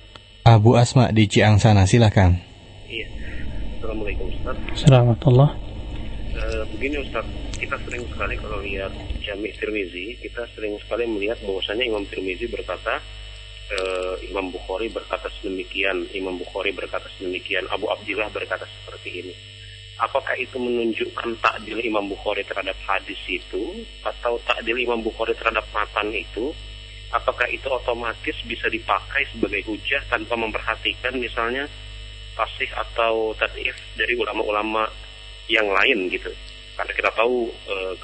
Abu Asma di Ciangsana, silakan. Iya. Assalamualaikum Ustaz. Assalamualaikum. Begini Ustaz, kita sering sekali kalau lihat Jami' Tirmizi, kita sering sekali melihat bahwasanya Imam Tirmizi berkata, Imam Bukhari berkata sedemikian, Imam Bukhari berkata sedemikian, Abu Abdillah berkata seperti ini. Apakah itu menunjukkan takdil Imam Bukhari terhadap hadis itu, atau takdil Imam Bukhari terhadap matan itu? Apakah itu otomatis bisa dipakai sebagai hujah tanpa memperhatikan misalnya tasih atau tad'if dari ulama-ulama yang lain gitu? Karena kita tahu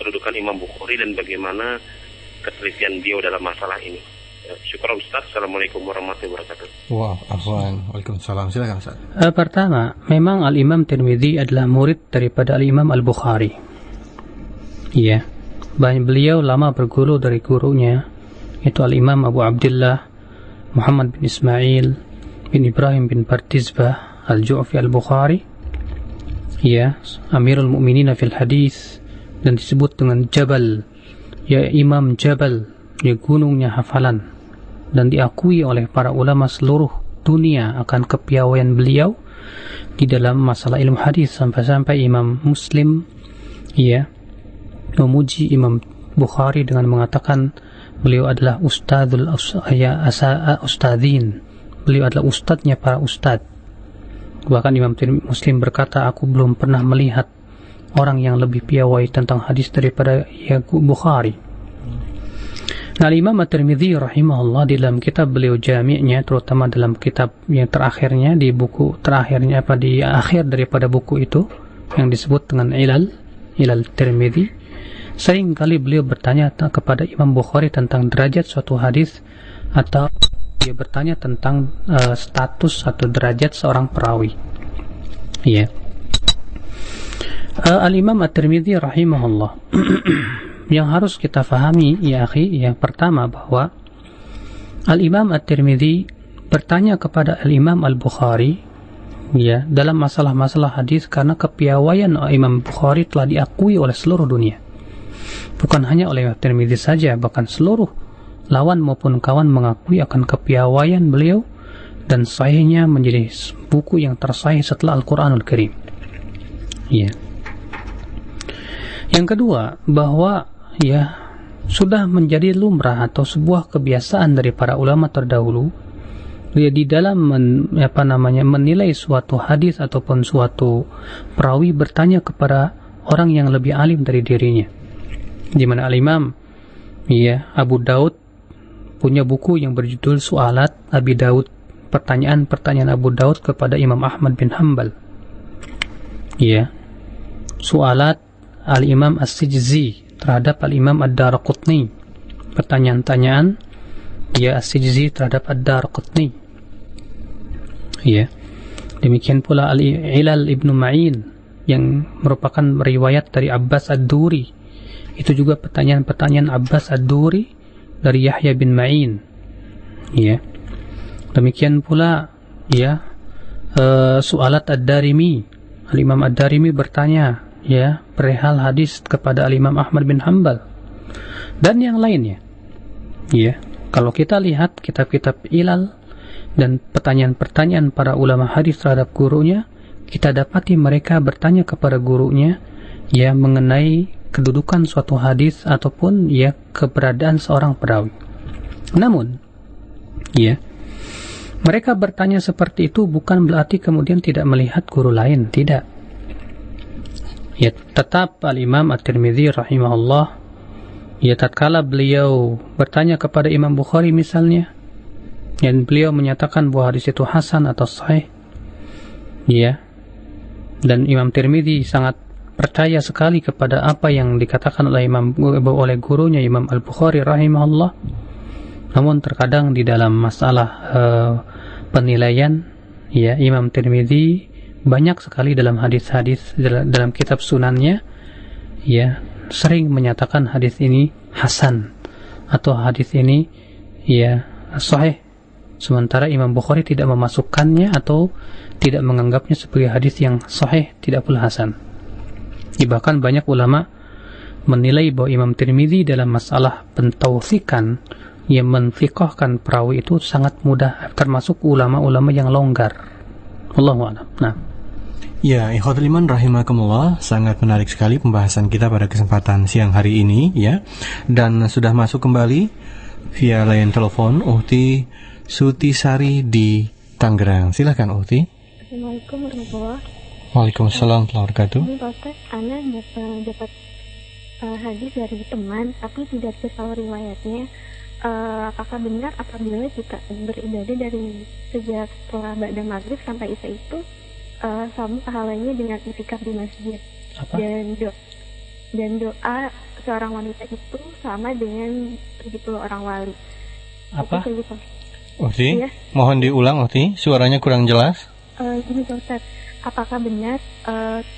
kedudukan Imam Bukhari dan bagaimana ketelitian beliau dalam masalah ini. Syukur Ustaz. Assalamualaikum warahmatullahi wabarakatuh. Wah, afwan. Waalaikumsalam. Silakan Ustaz. Pertama, memang Al-Imam Tirmizi adalah murid daripada Al-Imam Al-Bukhari. Iya. Beliau lama berguru dari gurunya, yaitu Al-Imam Abu Abdullah Muhammad bin Ismail bin Ibrahim bin Partizbah Al-Ju'fi Al-Bukhari. Iya, Amirul Mu'minin fil Hadis, dan disebut dengan Jabal, Imam Jabal, gunungnya hafalan, dan diakui oleh para ulama seluruh dunia akan kepiawaian beliau di dalam masalah ilmu hadis, sampai-sampai Imam Muslim memuji Imam Bukhari dengan mengatakan beliau adalah ustadzin, beliau adalah ustadznya para ustadz. Bahkan Imam Muslim berkata, aku belum pernah melihat orang yang lebih piawai tentang hadis daripada Bukhari. Nah, Imam At-Tirmidzi rahimahullah di dalam kitab beliau Jami'-nya, terutama dalam kitab yang terakhirnya, di buku terakhirnya di akhir daripada buku itu yang disebut dengan Ilal Tirmidzi, sering kali beliau bertanya kepada Imam Bukhari tentang derajat suatu hadis atau dia bertanya tentang status atau derajat seorang perawi. Ya. Al-Imam At-Tirmidzi rahimahullah. Yang harus kita fahami ya akhi, yang pertama bahwa Al-Imam At-Tirmidzi bertanya kepada Al-Imam Al-Bukhari ya dalam masalah-masalah hadis karena kepiawaian Imam Bukhari telah diakui oleh seluruh dunia. Bukan hanya oleh At-Tirmidzi saja, bahkan seluruh lawan maupun kawan mengakui akan kepiawaian beliau dan sahihnya menjadi buku yang tersahih setelah Al-Quranul Karim. Ya. Yang kedua, bahwa ya sudah menjadi lumrah atau sebuah kebiasaan dari para ulama terdahulu ya di dalam menilai suatu hadis ataupun suatu perawi bertanya kepada orang yang lebih alim dari dirinya. Di mana Al-Imam ya Abu Daud punya buku yang berjudul Su'alat Abi Daud, pertanyaan-pertanyaan Abu Daud kepada Imam Ahmad bin Hanbal. Ya. Su'alat Al-Imam As-Sijzi terhadap Al-Imam Ad-Daraqutni. Pertanyaan-tanyaan ya As-Sijzi terhadap Ad-Daraqutni. Ya. Demikian pula Al-Ilal Ibnu Ma'in yang merupakan riwayat dari Abbas Ad-Duri. Itu juga pertanyaan-pertanyaan Abbas Ad-Duri dari Yahya bin Ma'in. Ya. Demikian pula ya Su'alat Ad-Darimi. Al-Imam Ad-Darimi bertanya ya perihal hadis kepada Al-Imam Ahmad bin Hanbal dan yang lainnya. Ya. Kalau kita lihat kitab-kitab ilal dan pertanyaan-pertanyaan para ulama hadis terhadap gurunya, kita dapati mereka bertanya kepada gurunya ya mengenai kedudukan suatu hadis ataupun ya keberadaan seorang perawi. Namun ya mereka bertanya seperti itu bukan berarti kemudian tidak melihat guru lain, tidak. Ya tetap Al-Imam At-Tirmidzi rahimahullah ya tatkala beliau bertanya kepada Imam Bukhari misalnya dan beliau menyatakan bahwa hadis itu hasan atau sahih ya, dan Imam Tirmidzi sangat percaya sekali kepada apa yang dikatakan oleh gurunya Imam Al-Bukhari rahimahullah. Namun terkadang di dalam masalah penilaian ya Imam Tirmidzi banyak sekali dalam hadis-hadis dalam kitab sunannya ya sering menyatakan hadis ini hasan atau hadis ini ya sahih, sementara Imam Bukhari tidak memasukkannya atau tidak menganggapnya sebagai hadis yang sahih, tidak pula hasan. Bahkan banyak ulama menilai bahwa Imam Tirmidzi dalam masalah pentausikan yang menfiqahkan perawi itu sangat mudah, termasuk ulama-ulama yang longgar. Wallahu a'lam. Nah. Ya, ikhwatul iman rahimakumullah, sangat menarik sekali pembahasan kita pada kesempatan siang hari ini ya. Dan sudah masuk kembali via line telepon Uhti Sutisari di Tangerang. Silakan Uhti. Assalamualaikum warahmatullahi wabarakatuh. Waalaikumsalam warahmatullahi wabarakatuh. Pak Ustaz, Ana dapat hadis dari teman tapi tidak tahu riwayatnya. Apakah benar apabila kita beribadah dari sejak setelah ba'da maghrib sampai isya itu sama pahalanya dengan itikaf di masjid? Apa? Dan doa seorang wanita itu sama dengan 70 orang wali. Apa? Uhti, ya? Mohon diulang Uhti, suaranya kurang jelas. Gini Pak Ustaz, apakah benar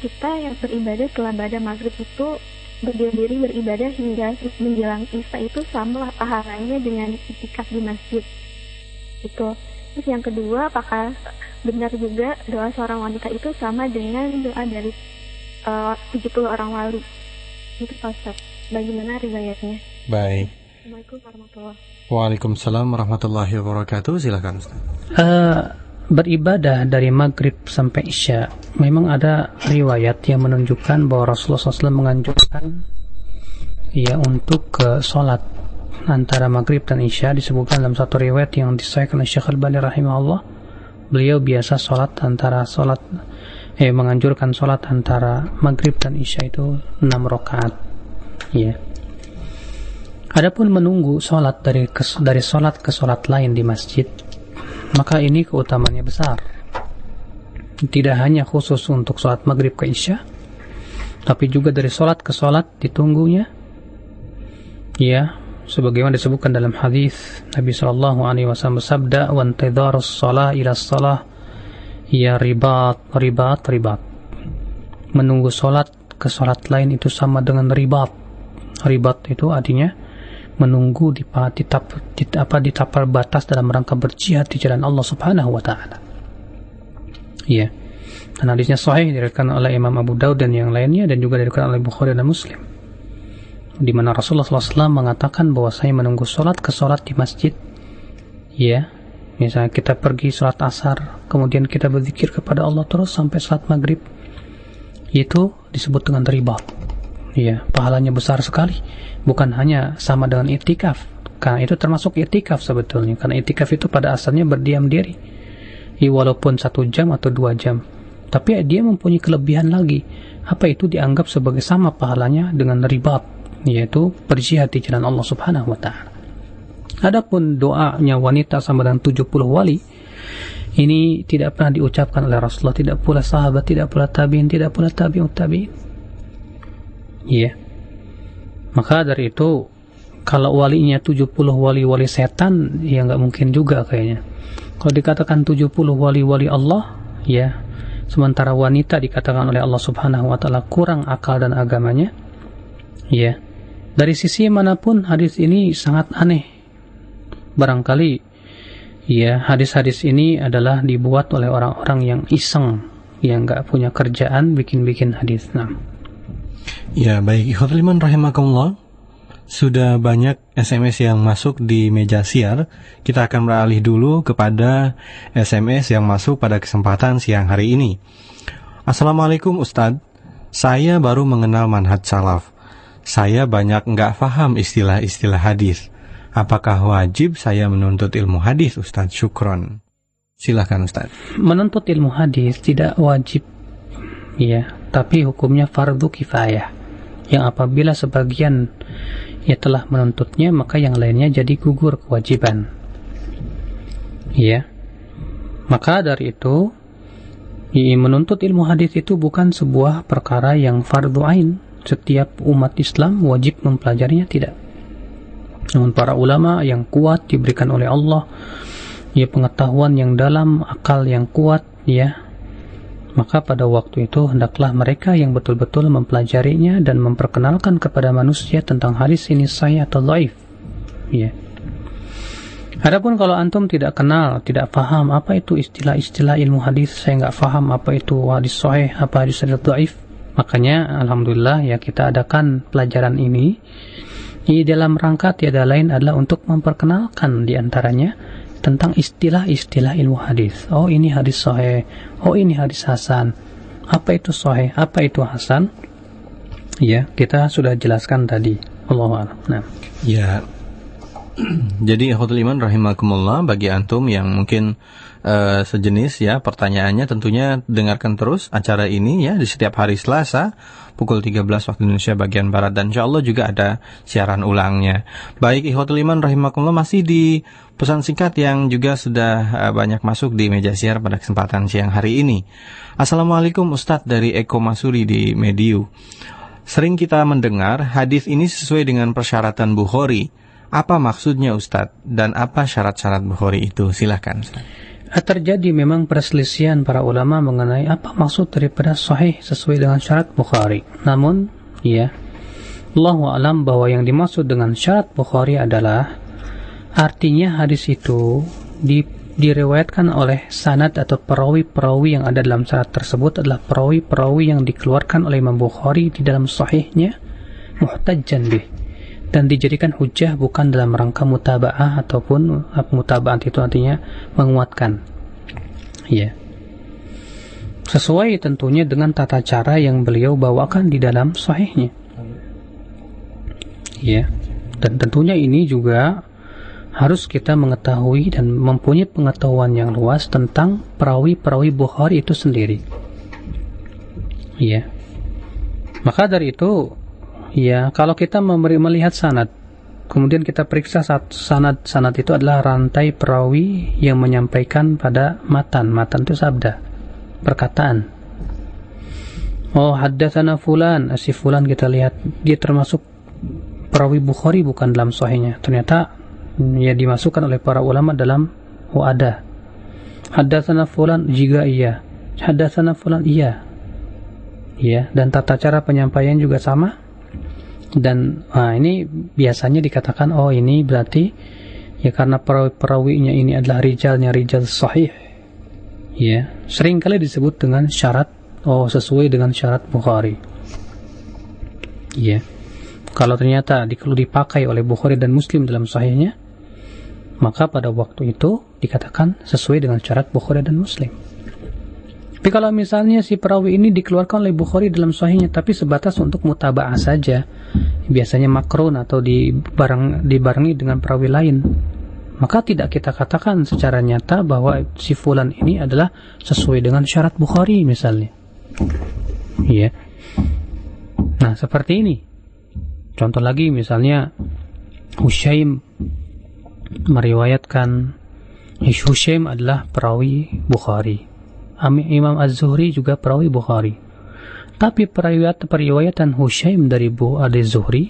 kita yang beribadah setelah ba'da maghrib itu berdiri beribadah hingga menjelang isya itu sama pahalanya dengan itikaf di masjid itu? Terus yang kedua, apakah benar juga doa seorang wanita itu sama dengan doa dari 70 orang wali? Itu Pak Ustaz, bagaimana riwayatnya? Baik. Assalamualaikum warahmatullahi wabarakatuh. Waalaikumsalam warahmatullahi wabarakatuh. Silakan Ustaz. Beribadah dari maghrib sampai isya, memang ada riwayat yang menunjukkan bahwa Rasulullah SAW menganjurkan ya untuk sholat antara maghrib dan isya. Disebutkan dalam satu riwayat yang disahihkan oleh Syekh Al-Albani rahimahullah, beliau biasa menganjurkan sholat antara maghrib dan isya itu 6 rakaat ya. Adapun menunggu sholat dari sholat ke sholat lain di masjid, maka ini keutamaannya besar. Tidak hanya khusus untuk sholat maghrib ke isya, tapi juga dari sholat ke sholat ditunggunya ya sebagaimana disebutkan dalam hadis Nabi sallallahu alaihi wasallam bersabda, "Wa intidharus shalah ila shalah ya ribat." Menunggu salat ke salat lain itu sama dengan ribat. Ribat itu artinya menunggu di tapar batas dalam rangka berjihad di jalan Allah Subhanahu wa taala. Ya. Dan hadisnya sahih diriwayatkan oleh Imam Abu Daud dan yang lainnya, dan juga diriwayatkan oleh Bukhari dan Muslim, di mana Rasulullah SAW mengatakan bahwa saya menunggu sholat ke sholat di masjid. Ya, misalnya kita pergi sholat asar, kemudian kita berzikir kepada Allah terus sampai sholat maghrib, itu disebut dengan ribat. Ya, pahalanya besar sekali. Bukan hanya sama dengan i'tikaf, karena itu termasuk i'tikaf sebetulnya, karena i'tikaf itu pada asalnya berdiam diri, walaupun 1 jam atau 2 jam. Tapi dia mempunyai kelebihan lagi. Apa itu? Dianggap sebagai sama pahalanya dengan ribat, yaitu berjihad di jalan Allah Subhanahu wa taala. Adapun doanya wanita sama dengan 70 wali, ini tidak pernah diucapkan oleh Rasulullah, tidak pula sahabat, tidak pula tabi'in, tidak pula tabi'ut tabi'in. Iya. Maka dari itu, kalau walinya 70 wali-wali setan, ya nggak mungkin juga kayaknya. Kalau dikatakan 70 wali-wali Allah, ya, sementara wanita dikatakan oleh Allah Subhanahu wa taala kurang akal dan agamanya, ya. Dari sisi manapun hadis ini sangat aneh. Barangkali ya hadis-hadis ini adalah dibuat oleh orang-orang yang iseng, yang nggak punya kerjaan bikin-bikin hadis. Nah. Ya, baik ikhwatul iman rahimakumullah. Sudah banyak SMS yang masuk di meja siar. Kita akan beralih dulu kepada SMS yang masuk pada kesempatan siang hari ini. Assalamualaikum Ustadz, saya baru mengenal manhaj salaf. Saya banyak nggak paham istilah-istilah hadis. Apakah wajib saya menuntut ilmu hadis, Ustadz? Syukron. Silahkan Ustadz. Menuntut ilmu hadis tidak wajib, ya, tapi hukumnya fardu kifayah. Yang apabila sebagian ya telah menuntutnya, maka yang lainnya jadi gugur kewajiban. Ya. Maka dari itu, menuntut ilmu hadis itu bukan sebuah perkara yang fardu ain. Setiap umat Islam wajib mempelajarinya, tidak. Namun para ulama yang kuat diberikan oleh Allah, ya, pengetahuan yang dalam, akal yang kuat, ya, maka pada waktu itu hendaklah mereka yang betul-betul mempelajarinya dan memperkenalkan kepada manusia tentang hadis ini sahih atau dhaif. Ya. Adapun kalau antum tidak kenal, tidak paham apa itu istilah-istilah ilmu hadis, saya nggak paham apa itu hadis sahih, apa hadis dhaif, makanya alhamdulillah ya kita adakan pelajaran ini. Di dalam rangka tiada lain adalah untuk memperkenalkan diantaranya tentang istilah-istilah ilmu hadis. Oh, ini hadis sahih, oh ini hadis hasan. Apa itu sahih, apa itu hasan? Ya, kita sudah jelaskan tadi. Allahu a'lam. Nah. Ya. Jadi ikhwatul iman rahimakumullah, bagi antum yang mungkin sejenis ya pertanyaannya, tentunya dengarkan terus acara ini ya di setiap hari Selasa pukul 13 waktu Indonesia bagian Barat, dan insyaallah juga ada siaran ulangnya. Baik ikhwatul iman rahimakumullah, masih di pesan singkat yang juga sudah banyak masuk di meja siar pada kesempatan siang hari ini. Assalamualaikum Ustadz, dari Eko Masuri di Mediu. Sering kita mendengar hadis ini sesuai dengan persyaratan Bukhari. Apa maksudnya Ustadz? Dan apa syarat-syarat Bukhari itu? Silahkan Ustadz. Terjadi memang perselisihan para ulama mengenai apa maksud daripada sahih sesuai dengan syarat Bukhari. Namun, ya, Allahu a'lam bahwa yang dimaksud dengan syarat Bukhari adalah artinya hadis itu diriwayatkan oleh sanad atau perawi-perawi yang ada dalam sanad tersebut adalah perawi-perawi yang dikeluarkan oleh Imam Bukhari di dalam sahihnya, muhtajjan bih, dan dijadikan hujjah bukan dalam rangka mutaba'ah ataupun mutaba'at itu artinya menguatkan. Ya. Sesuai tentunya dengan tata cara yang beliau bawakan di dalam sahihnya. Ya. Dan tentunya ini juga harus kita mengetahui dan mempunyai pengetahuan yang luas tentang perawi-perawi Bukhari itu sendiri. Ya. Maka dari itu, ya, kalau kita melihat sanad, kemudian kita periksa sanad itu adalah rantai perawi yang menyampaikan pada matan itu sabda, perkataan. Oh, haddatsana fulan, si fulan kita lihat dia termasuk perawi Bukhari bukan dalam sahihnya. Ternyata ya dimasukkan oleh para ulama dalam ada. Haddatsana fulan jika iya. Haddatsana fulan iya. Ya, dan tata cara penyampaian juga sama. Dan ini biasanya dikatakan ini berarti ya karena perawi-perawinya ini adalah rijal sahih. Ya, sering kali disebut dengan syarat sesuai dengan syarat Bukhari. Ya. Kalau ternyata dipakai oleh Bukhari dan Muslim dalam sahihnya, maka pada waktu itu dikatakan sesuai dengan syarat Bukhari dan Muslim. Tapi kalau misalnya si perawi ini dikeluarkan oleh Bukhari dalam sahihnya tapi sebatas untuk mutaba'ah saja, biasanya makrun atau dibarengi dengan perawi lain, maka tidak kita katakan secara nyata bahwa si fulan ini adalah sesuai dengan syarat Bukhari misalnya. Iya. Nah, seperti ini. Contoh lagi misalnya Hushaim meriwayatkan, Hushaim adalah perawi Bukhari. Imam Az-Zuhri juga perawi Bukhari. Tapi periwayatan Hushaim dari Az-Zuhri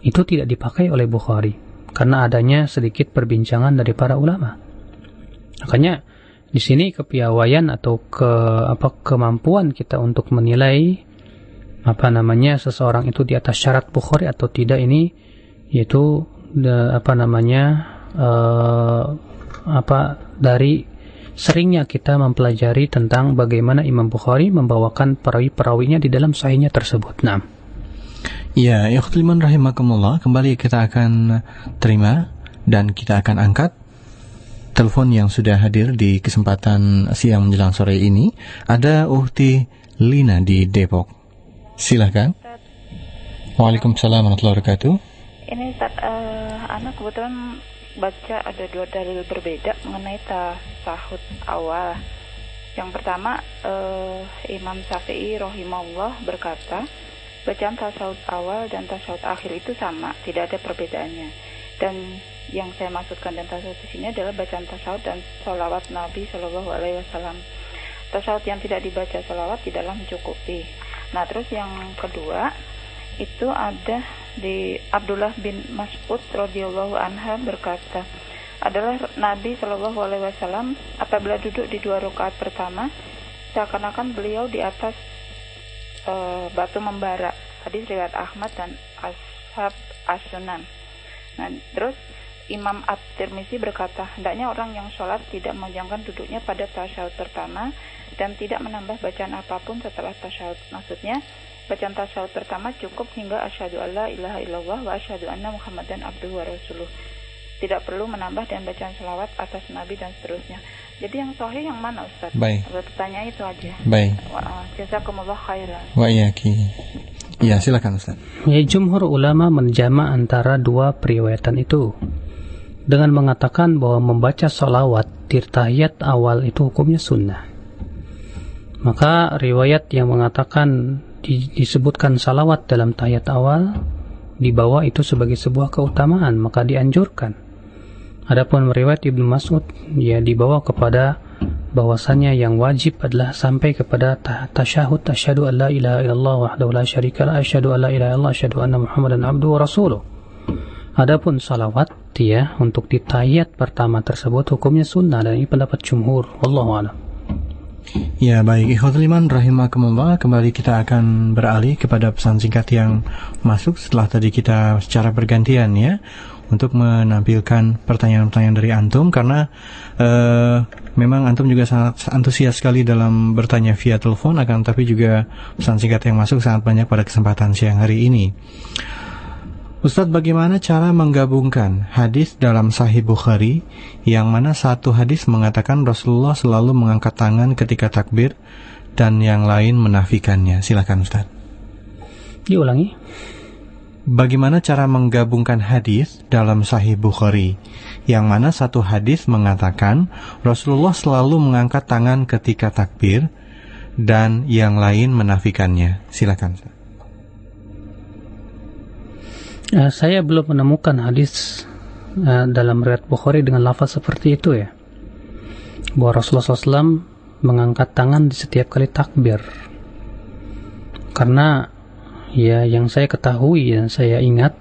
itu tidak dipakai oleh Bukhari karena adanya sedikit perbincangan dari para ulama. Makanya di sini kepiawaian atau kemampuan kita untuk menilai seseorang itu di atas syarat Bukhari atau tidak ini yaitu dari seringnya kita mempelajari tentang bagaimana Imam Bukhari membawakan perawi-perawinya di dalam sahihnya tersebut. Nah. Ya, ikhwatul iman rahimakumullah, kembali kita akan terima dan kita akan angkat telepon yang sudah hadir di kesempatan siang menjelang sore ini. Ada Uhti Lina di Depok. Silakan. Waalaikumsalam warahmatullahi wabarakatuh. Ini anak kebetulan baca ada 2 dalil berbeda mengenai tasahud awal. Yang pertama, Imam Syafi'i rahimahullah berkata, bacaan tasawuf awal dan tasawuf akhir itu sama, tidak ada perbedaannya. Dan yang saya maksudkan dan tasawuf di sini adalah bacaan tasawuf dan sholawat Nabi Shallallahu Alaihi Wasallam. Tasawuf yang tidak dibaca sholawat tidaklah mencukupi. Nah, terus yang kedua itu ada di Abdullah bin Mas'ud radhiyallahu anha berkata, adalah Nabi Shallallahu Alaihi Wasallam apabila duduk di 2 rakaat pertama seakan-akan beliau di atas batu membara. Hadis riwayat Ahmad dan Ashab As-Sunan. Nah, terus Imam At-Tirmizi berkata, hendaknya orang yang sholat tidak memanjangkan duduknya pada tasyahud pertama dan tidak menambah bacaan apapun setelah tasyahud. Maksudnya, bacaan tasyahud pertama cukup hingga asyhadu alla ilaha illallah wa asyhadu anna muhammadan abduhu wa rasuluh. Tidak perlu menambah dan bacaan selawat atas Nabi dan seterusnya. Jadi yang sahih yang mana, Ustaz? Baik. Pertanyaan itu aja. Baik. Jazakumullah khairan. Wa iyaki. Ya, silakan Ustaz. Ya, jumhur ulama menjama antara 2 periwayatan itu dengan mengatakan bahwa membaca salawat di tahiyat awal itu hukumnya sunnah. Maka riwayat yang mengatakan disebutkan salawat dalam tahiyat awal dibawa itu sebagai sebuah keutamaan, maka dianjurkan. Adapun riwayat Ibnu Mas'ud ya dibawa kepada bahwasannya yang wajib adalah sampai kepada tasyahud asyhadu alla ilaha illallah wahdahu la syarika lah asyhadu alla ilaha illallah asyhadu anna muhammadan abduhu wa rasuluh. Adapun salawat ya untuk di tahiyat pertama tersebut hukumnya sunnah dan ini pendapat jumhur. Wallahu a'lam. Ya, baik ikhwatul iman rahimakumullah, kembali kita akan beralih kepada pesan singkat yang masuk setelah tadi kita secara bergantian ya untuk menampilkan pertanyaan-pertanyaan dari antum karena memang antum juga sangat antusias sekali dalam bertanya via telepon, akan tapi juga pesan singkat yang masuk sangat banyak pada kesempatan siang hari ini. Ustadz, bagaimana cara menggabungkan hadis dalam Sahih Bukhari yang mana satu hadis mengatakan Rasulullah selalu mengangkat tangan ketika takbir dan yang lain menafikannya? Silakan Ustadz. Diulangi. Bagaimana cara menggabungkan hadis dalam Sahih Bukhari yang mana satu hadis mengatakan Rasulullah selalu mengangkat tangan ketika takbir dan yang lain menafikannya? Silakan Ustadz. Saya belum menemukan hadis dalam riwayat Bukhari dengan lafaz seperti itu ya, bahwa Rasulullah SAW mengangkat tangan di setiap kali takbir. Karena ya yang saya ketahui dan saya ingat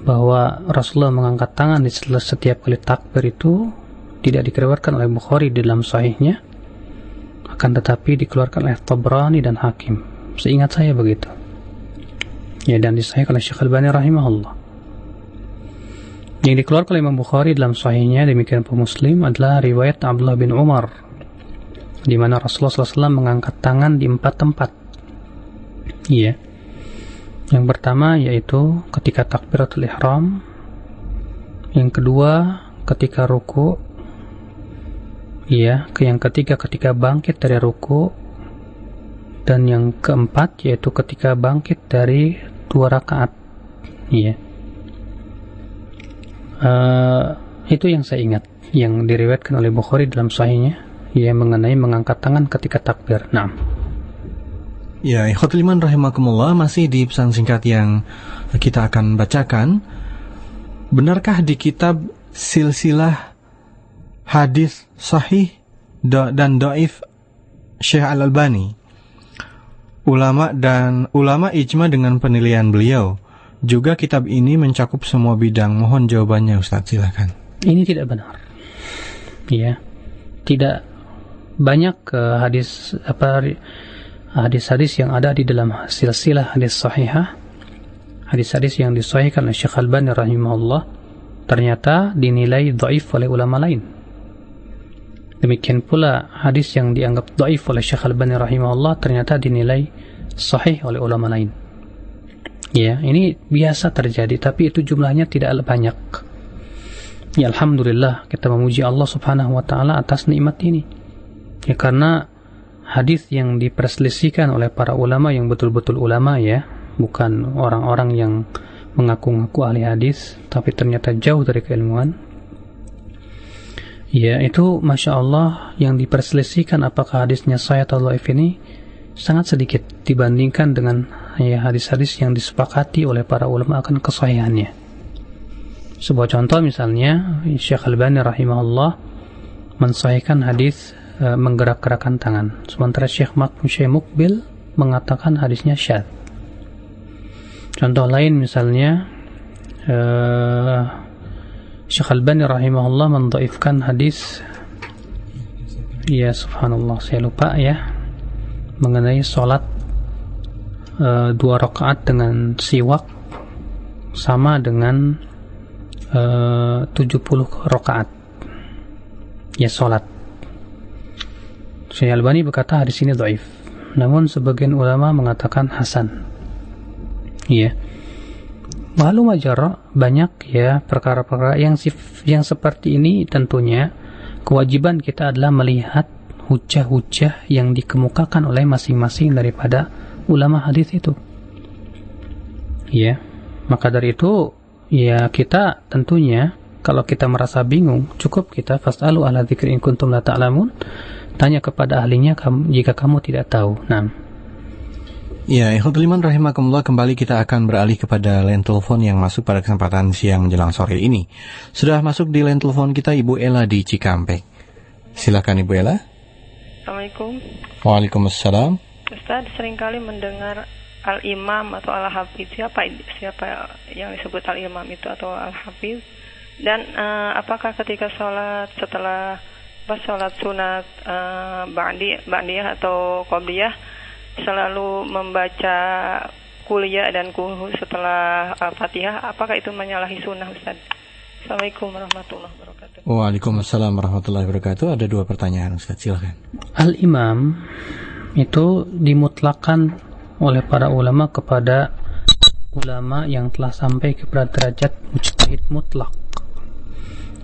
bahwa Rasulullah mengangkat tangan di setiap kali takbir itu tidak dikeluarkan oleh Bukhari di dalam sahihnya, akan tetapi dikeluarkan oleh Tabrani dan Hakim. Seingat saya begitu. Ya, dan disahihkan oleh Syekh Al-Albani rahimahullah. Yang dikeluarkan oleh Imam Bukhari dalam sahihnya, demikian pun Muslim, adalah riwayat Abdullah bin Umar, di mana Rasulullah SAW mengangkat tangan di 4 tempat. Iya. Yang pertama yaitu ketika takbiratul ihram, yang kedua ketika ruku, iya, yang ketiga ketika bangkit dari ruku, dan yang keempat yaitu ketika bangkit dari 2 rakaat. Iya. Itu yang saya ingat, yang diriwayatkan oleh Bukhari dalam sahihnya, ya, mengenai mengangkat tangan ketika takbir. Naam. Ya, ikhwatul iman rahimakumullah, masih di pesan singkat yang kita akan bacakan. Benarkah di kitab silsilah hadis sahih dan dhaif Syekh Al-Albani, ulama ijma dengan penilaian beliau, juga kitab ini mencakup semua bidang? Mohon jawabannya Ustaz, silakan. Ini tidak benar. Ya. Tidak banyak hadis-hadis yang ada di dalam silsilah hadis sahihah, hadis-hadis yang disahihkan oleh Syekh Al-Albani rahimahullah, ternyata dinilai dhaif oleh ulama lain. Demikian pula hadis yang dianggap dhaif oleh Syekh Al-Albani rahimahullah ternyata dinilai sahih oleh ulama lain. Ya, ini biasa terjadi, tapi itu jumlahnya tidak banyak. Ya, alhamdulillah, kita memuji Allah Subhanahu wa taala atas nikmat ini. Ya, karena hadis yang diperselisihkan oleh para ulama yang betul-betul ulama, ya, bukan orang-orang yang mengaku-ngaku ahli hadis tapi ternyata jauh dari keilmuan, ya, itu Masya Allah yang diperselisihkan apakah hadisnya sahih atau dhaif ini sangat sedikit dibandingkan dengan, ya, hadis-hadis yang disepakati oleh para ulama akan kesahihannya. Sebuah contoh misalnya, Syekh Al-Albani rahimahullah mensahihkan hadis menggerak-gerakkan tangan, sementara Syekh Mukbil mengatakan hadisnya syadz. Contoh lain misalnya, Syekh Al-Albani rahimahullah mendhaifkan hadis, ya subhanallah saya lupa ya, mengenai sholat 2 rakaat dengan siwak sama dengan 70 rakaat, ya, sholat. Syekh Al-Albani berkata hadis ini dhaif, namun sebagian ulama mengatakan hasan. Ya. Lalu majar banyak, ya, perkara-perkara yang seperti ini. Tentunya kewajiban kita adalah melihat hujah-hujah yang dikemukakan oleh masing-masing daripada ulama hadis itu. Ya. Maka dari itu, ya, kita tentunya kalau kita merasa bingung, cukup kita fas'alu ahla dzikri in kuntum la ta'lamun, tanya kepada ahlinya jika kamu tidak tahu. Nah, ya, ikhwatul iman rahimakumullah, kembali kita akan beralih kepada line telepon yang masuk pada kesempatan siang menjelang sore ini. Sudah masuk di line telepon kita Ibu Ella di Cikampek. Silakan Ibu Ella. Assalamualaikum. Waalaikumsalam. Ustaz, seringkali mendengar al-imam atau al-hafiz. Siapa yang disebut al-imam itu atau al-hafiz? Dan apakah ketika sholat setelah sholat sunat ba'diyah atau qobliyah selalu membaca kuliah dan kuhu setelah Fatihah, apakah itu menyalahi sunnah, Ustaz? Assalamualaikum warahmatullahi wabarakatuh. Waalaikumsalam warahmatullahi wabarakatuh. Ada 2 pertanyaan, Ustaz, silakan. Al-imam itu dimutlakan oleh para ulama kepada ulama yang telah sampai kepada derajat mujtahid mutlak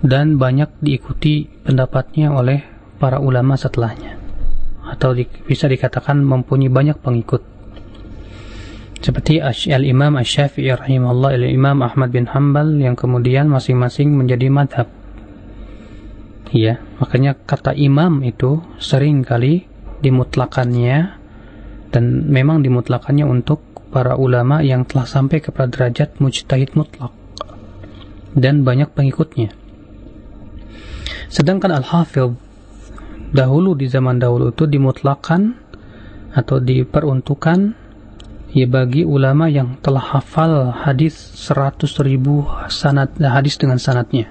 dan banyak diikuti pendapatnya oleh para ulama setelahnya, atau bisa dikatakan mempunyai banyak pengikut, seperti Al-Imam Asy-Syafi'i rahimahullah, Al-Imam Ahmad bin Hanbal, yang kemudian masing-masing menjadi madhab. Ya, makanya kata imam itu sering kali dimutlakannya, dan memang dimutlakannya untuk para ulama yang telah sampai kepada derajat mujtahid mutlak dan banyak pengikutnya. Sedangkan al-hafidh dahulu, di zaman dahulu itu dimutlakan atau diperuntukkan ya bagi ulama yang telah hafal hadis 100.000 sanad, hadis dengan sanadnya.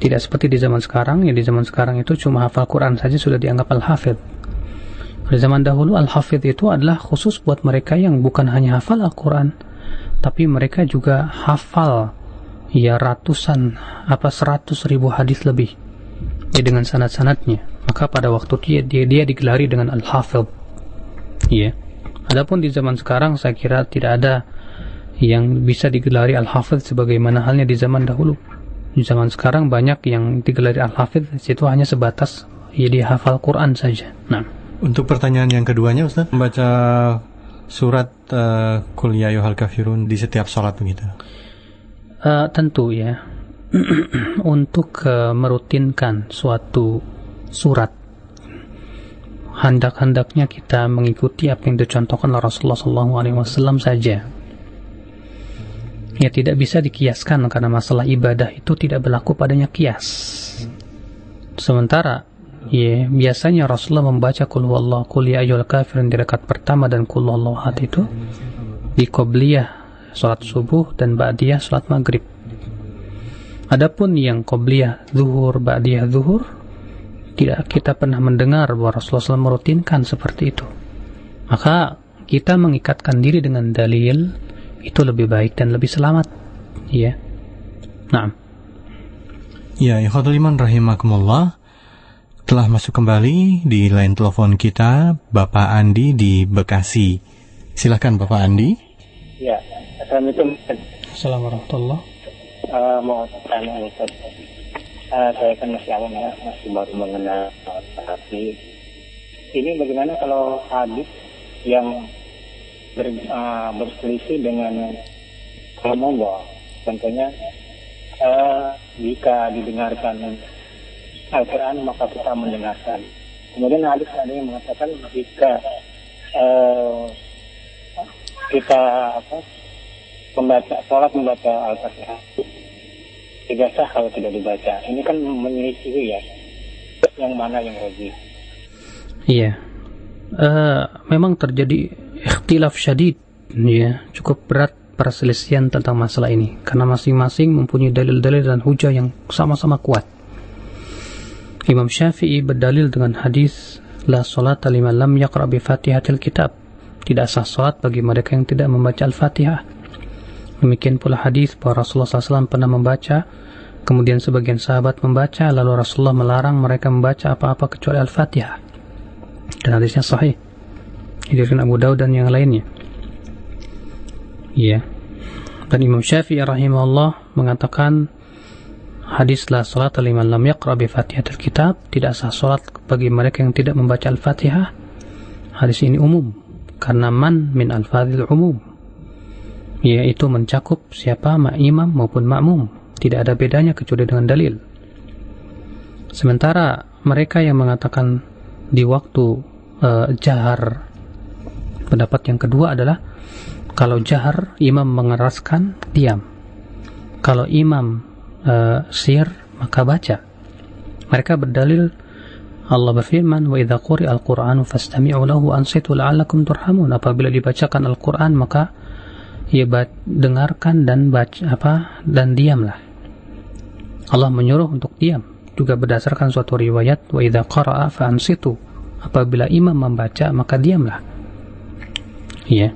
Tidak seperti di zaman sekarang, ya di zaman sekarang itu cuma hafal Quran saja sudah dianggap al-hafidh. Pada zaman dahulu al-hafidh itu adalah khusus buat mereka yang bukan hanya hafal Al-Quran, tapi mereka juga hafal ya ratusan 100.000 hadis lebih ya dengan sanad-sanadnya. Maka pada waktu dia digelari dengan al-hafidh. Ya. Adapun di zaman sekarang saya kira tidak ada yang bisa digelari al-hafidh sebagaimana halnya di zaman dahulu. Di zaman sekarang banyak yang digelari al-hafidh itu hanya sebatas ya dia hafal Quran saja. Nah, untuk pertanyaan yang keduanya, Ustaz, membaca surat Qul ya ayyuhal kafirun di setiap salat begitu? Tentu ya. Untuk merutinkan suatu surat, hendak-hendaknya kita mengikuti apa yang dicontohkan oleh Rasulullah SAW saja. Ya, tidak bisa dikiaskan karena masalah ibadah itu tidak berlaku padanya kias. Sementara ya, biasanya Rasulullah membaca Qul huwallahu qul ya ayyuhal kafirun di rakaat pertama dan Qul huwallahu ahad itu di qobliyah salat subuh dan ba'diyah salat maghrib. Adapun yang qobliyah zuhur, ba'diyah zuhur, tidak kita pernah mendengar bahwa Rasulullah SAW merutinkan seperti itu. Maka kita mengikatkan diri dengan dalil itu lebih baik dan lebih selamat. Ya. Naam. Ya, ikhwatul iman rahimakumullah. Telah masuk kembali di line telepon kita Bapak Andi di Bekasi. Silakan Bapak Andi. Ya, Assalamualaikum. Assalamualaikum. Mau tanya Ustaz. Saya kan masih awam ya, masih baru mengenal tapi ini bagaimana kalau hadis yang berselisih dengan Allah? Contohnya jika didengarkan Al-Quran maka kita mendengarkan. Kemudian hadis ada yang mengatakan jika kita membaca Al-Fatihah tidak sah kalau tidak dibaca. Ini kan menyelisihi ya. Yang mana yang rajih? Iya. Memang terjadi ikhtilaf syadid ya, cukup berat perselisihan tentang masalah ini karena masing-masing mempunyai dalil-dalil dan hujah yang sama-sama kuat. Imam Syafi'i berdalil dengan hadis la salata liman lam yaqra bi Fatihatil Kitab. Tidak sah salat bagi mereka yang tidak membaca Al-Fatihah. Demikian pula hadis bahwa Rasulullah SAW pernah membaca, kemudian sebagian sahabat membaca, lalu Rasulullah melarang mereka membaca apa-apa kecuali Al-Fatihah. Dan hadisnya sahih. Diriwayatkan Abu Daud dan yang lainnya. Iya. Dan Imam Syafi'i rahimahullah mengatakan hadis la salat liman lam yaqra bi Fatihatil Kitab, tidak sah salat bagi mereka yang tidak membaca Al-Fatihah. Hadis ini umum karena man min al-fadhil umum, yaitu mencakup siapa imam maupun makmum, tidak ada bedanya kecuali dengan dalil. Sementara mereka yang mengatakan di waktu jahar, pendapat yang kedua adalah kalau jahar imam mengeraskan diam, kalau imam sir maka baca. Mereka berdalil Allah berfirman wa idza quri'a al-Qur'anu fastami'u lahu ansitu la'allakum turhamun. Apabila dibacakan Al-Qur'an maka ya dengarkan dan baca dan diamlah. Allah menyuruh untuk diam juga berdasarkan suatu riwayat wa idza qara'a fa ansitu. Apabila imam membaca maka diamlah. Ya.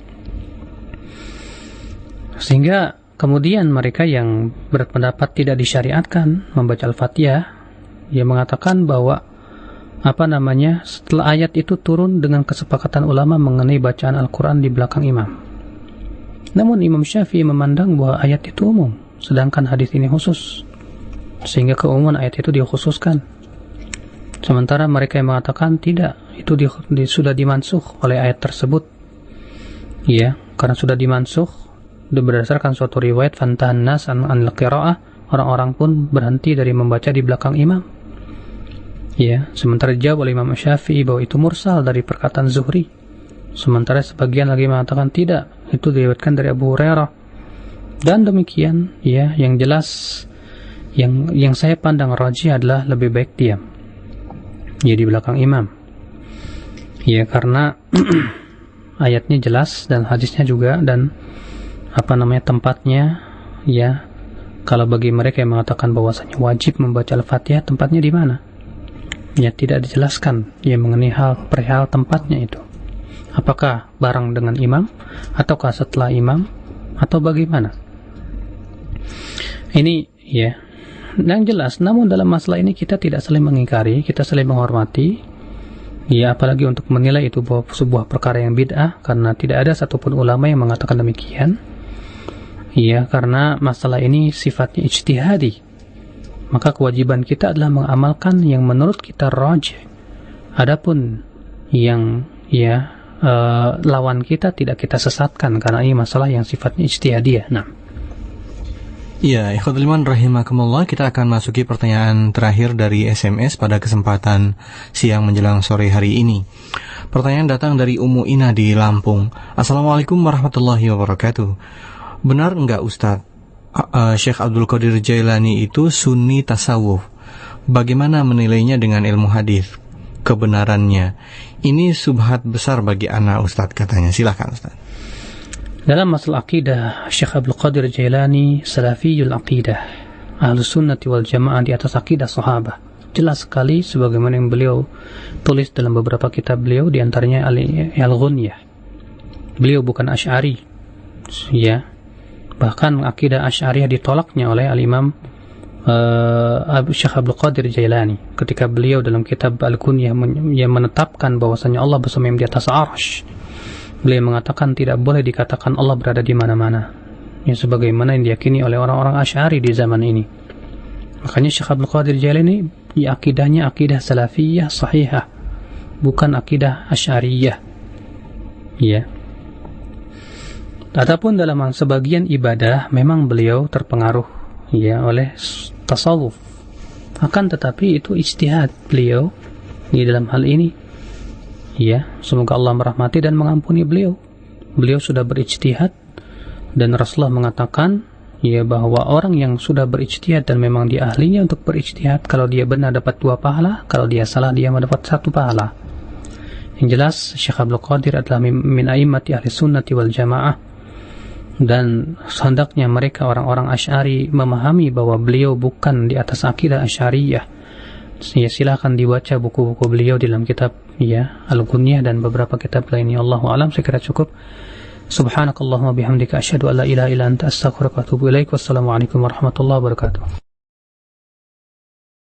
Sehingga kemudian mereka yang berpendapat tidak disyariatkan membaca Al-Fatihah, ia mengatakan bahwa setelah ayat itu turun dengan kesepakatan ulama mengenai bacaan Al-Quran di belakang imam. Namun Imam Syafi'i memandang bahwa ayat itu umum, sedangkan hadis ini khusus, sehingga keumuman ayat itu dikhususkan. Sementara mereka yang mengatakan tidak, itu sudah dimansukh oleh ayat tersebut. Ya, karena sudah dimansukh berdasarkan suatu riwayat fantahan nas an al-qira'ah, orang-orang pun berhenti dari membaca di belakang imam. Ya, sementara dijawab oleh Imam Syafi'i bahwa itu mursal dari perkataan Zuhri. Sementara sebagian lagi mengatakan tidak, itu diriwayatkan dari Abu Hurairah. Dan demikian, ya, yang jelas yang saya pandang rajih adalah lebih baik diam. Ya, di belakang imam. Ya, karena ayatnya jelas dan hadisnya juga, dan tempatnya, ya. Kalau bagi mereka yang mengatakan bahwasanya wajib membaca Al-Fatihah, tempatnya di mana? Ya, tidak dijelaskan ya mengenai perihal tempatnya itu. Apakah bareng dengan imam, ataukah setelah imam, atau bagaimana? Ini ya yang jelas. Namun dalam masalah ini kita tidak saling mengingkari, kita saling menghormati. Ya, apalagi untuk menilai itu bahwa sebuah perkara yang bid'ah, karena tidak ada satupun ulama yang mengatakan demikian. Ya, karena masalah ini sifatnya ijtihadi. Maka kewajiban kita adalah mengamalkan yang menurut kita rajih. Adapun yang lawan kita tidak kita sesatkan, karena ini masalah yang sifatnya ijtihadiyah. Nah. Ya, ikhwatul iman rahimakumullah, kita akan masuki pertanyaan terakhir dari SMS pada kesempatan siang menjelang sore hari ini. Pertanyaan datang dari Ummu Ina di Lampung. Assalamualaikum warahmatullahi wabarakatuh. Benar enggak Ustadz, Syekh Abdul Qadir Jailani itu sunni tasawuf? Bagaimana menilainya dengan ilmu hadis? Kebenarannya ini subhat besar bagi anak Ustadz, katanya. Silahkan Ustadz. Dalam masalah akidah, Syekh Abdul Qadir Jailani salafiyul aqidah, ahlus sunnati wal jamaah, di atas akidah sahabat. Jelas sekali sebagaimana yang beliau tulis dalam beberapa kitab beliau, di antaranya Al-Ghunyah. Beliau bukan Asy'ari, ya. Bahkan akidah Asy'ariyah ditolaknya oleh Al-Imam Syekh Abdul Qadir Jailani ketika beliau dalam kitab Al-Ghunyah yang menetapkan bahwasanya Allah bersemayam di atas arsy. Beliau mengatakan tidak boleh dikatakan Allah berada di mana-mana, ya, sebagaimana yang diyakini oleh orang-orang Asy'ari di zaman ini. Makanya Syekh Abdul Qadir Jailani ya, akidahnya akidah salafiyah sahihah, bukan akidah Asy'ariyah, ya. Adapun dalam sebagian ibadah memang beliau terpengaruh ya oleh tasawuf. Akan tetapi itu ijtihad beliau di dalam hal ini. Ya, semoga Allah merahmati dan mengampuni beliau. Beliau sudah berijtihad, dan Rasulullah mengatakan ya bahwa orang yang sudah berijtihad dan memang dia ahlinya untuk berijtihad, kalau dia benar dapat 2 pahala, kalau dia salah dia mendapat 1 pahala. Yang jelas Syekh Abdul Qadir adalah min a'immati ahli sunnati wal jamaah. Dan hendaknya mereka orang-orang Asy'ari memahami bahwa beliau bukan di atas akidah Asy'ariyah. Ya, silakan dibaca buku-buku beliau dalam kitab ya Al-Ghunyah dan beberapa kitab lainnya. Allahu a'lam. Saya kira cukup. Subhanakallahumma bihamdika asyhadu an la ilaha illa anta astaghfiruka wa atubu ilaik. Wassalamualaikum warahmatullahi wabarakatuh.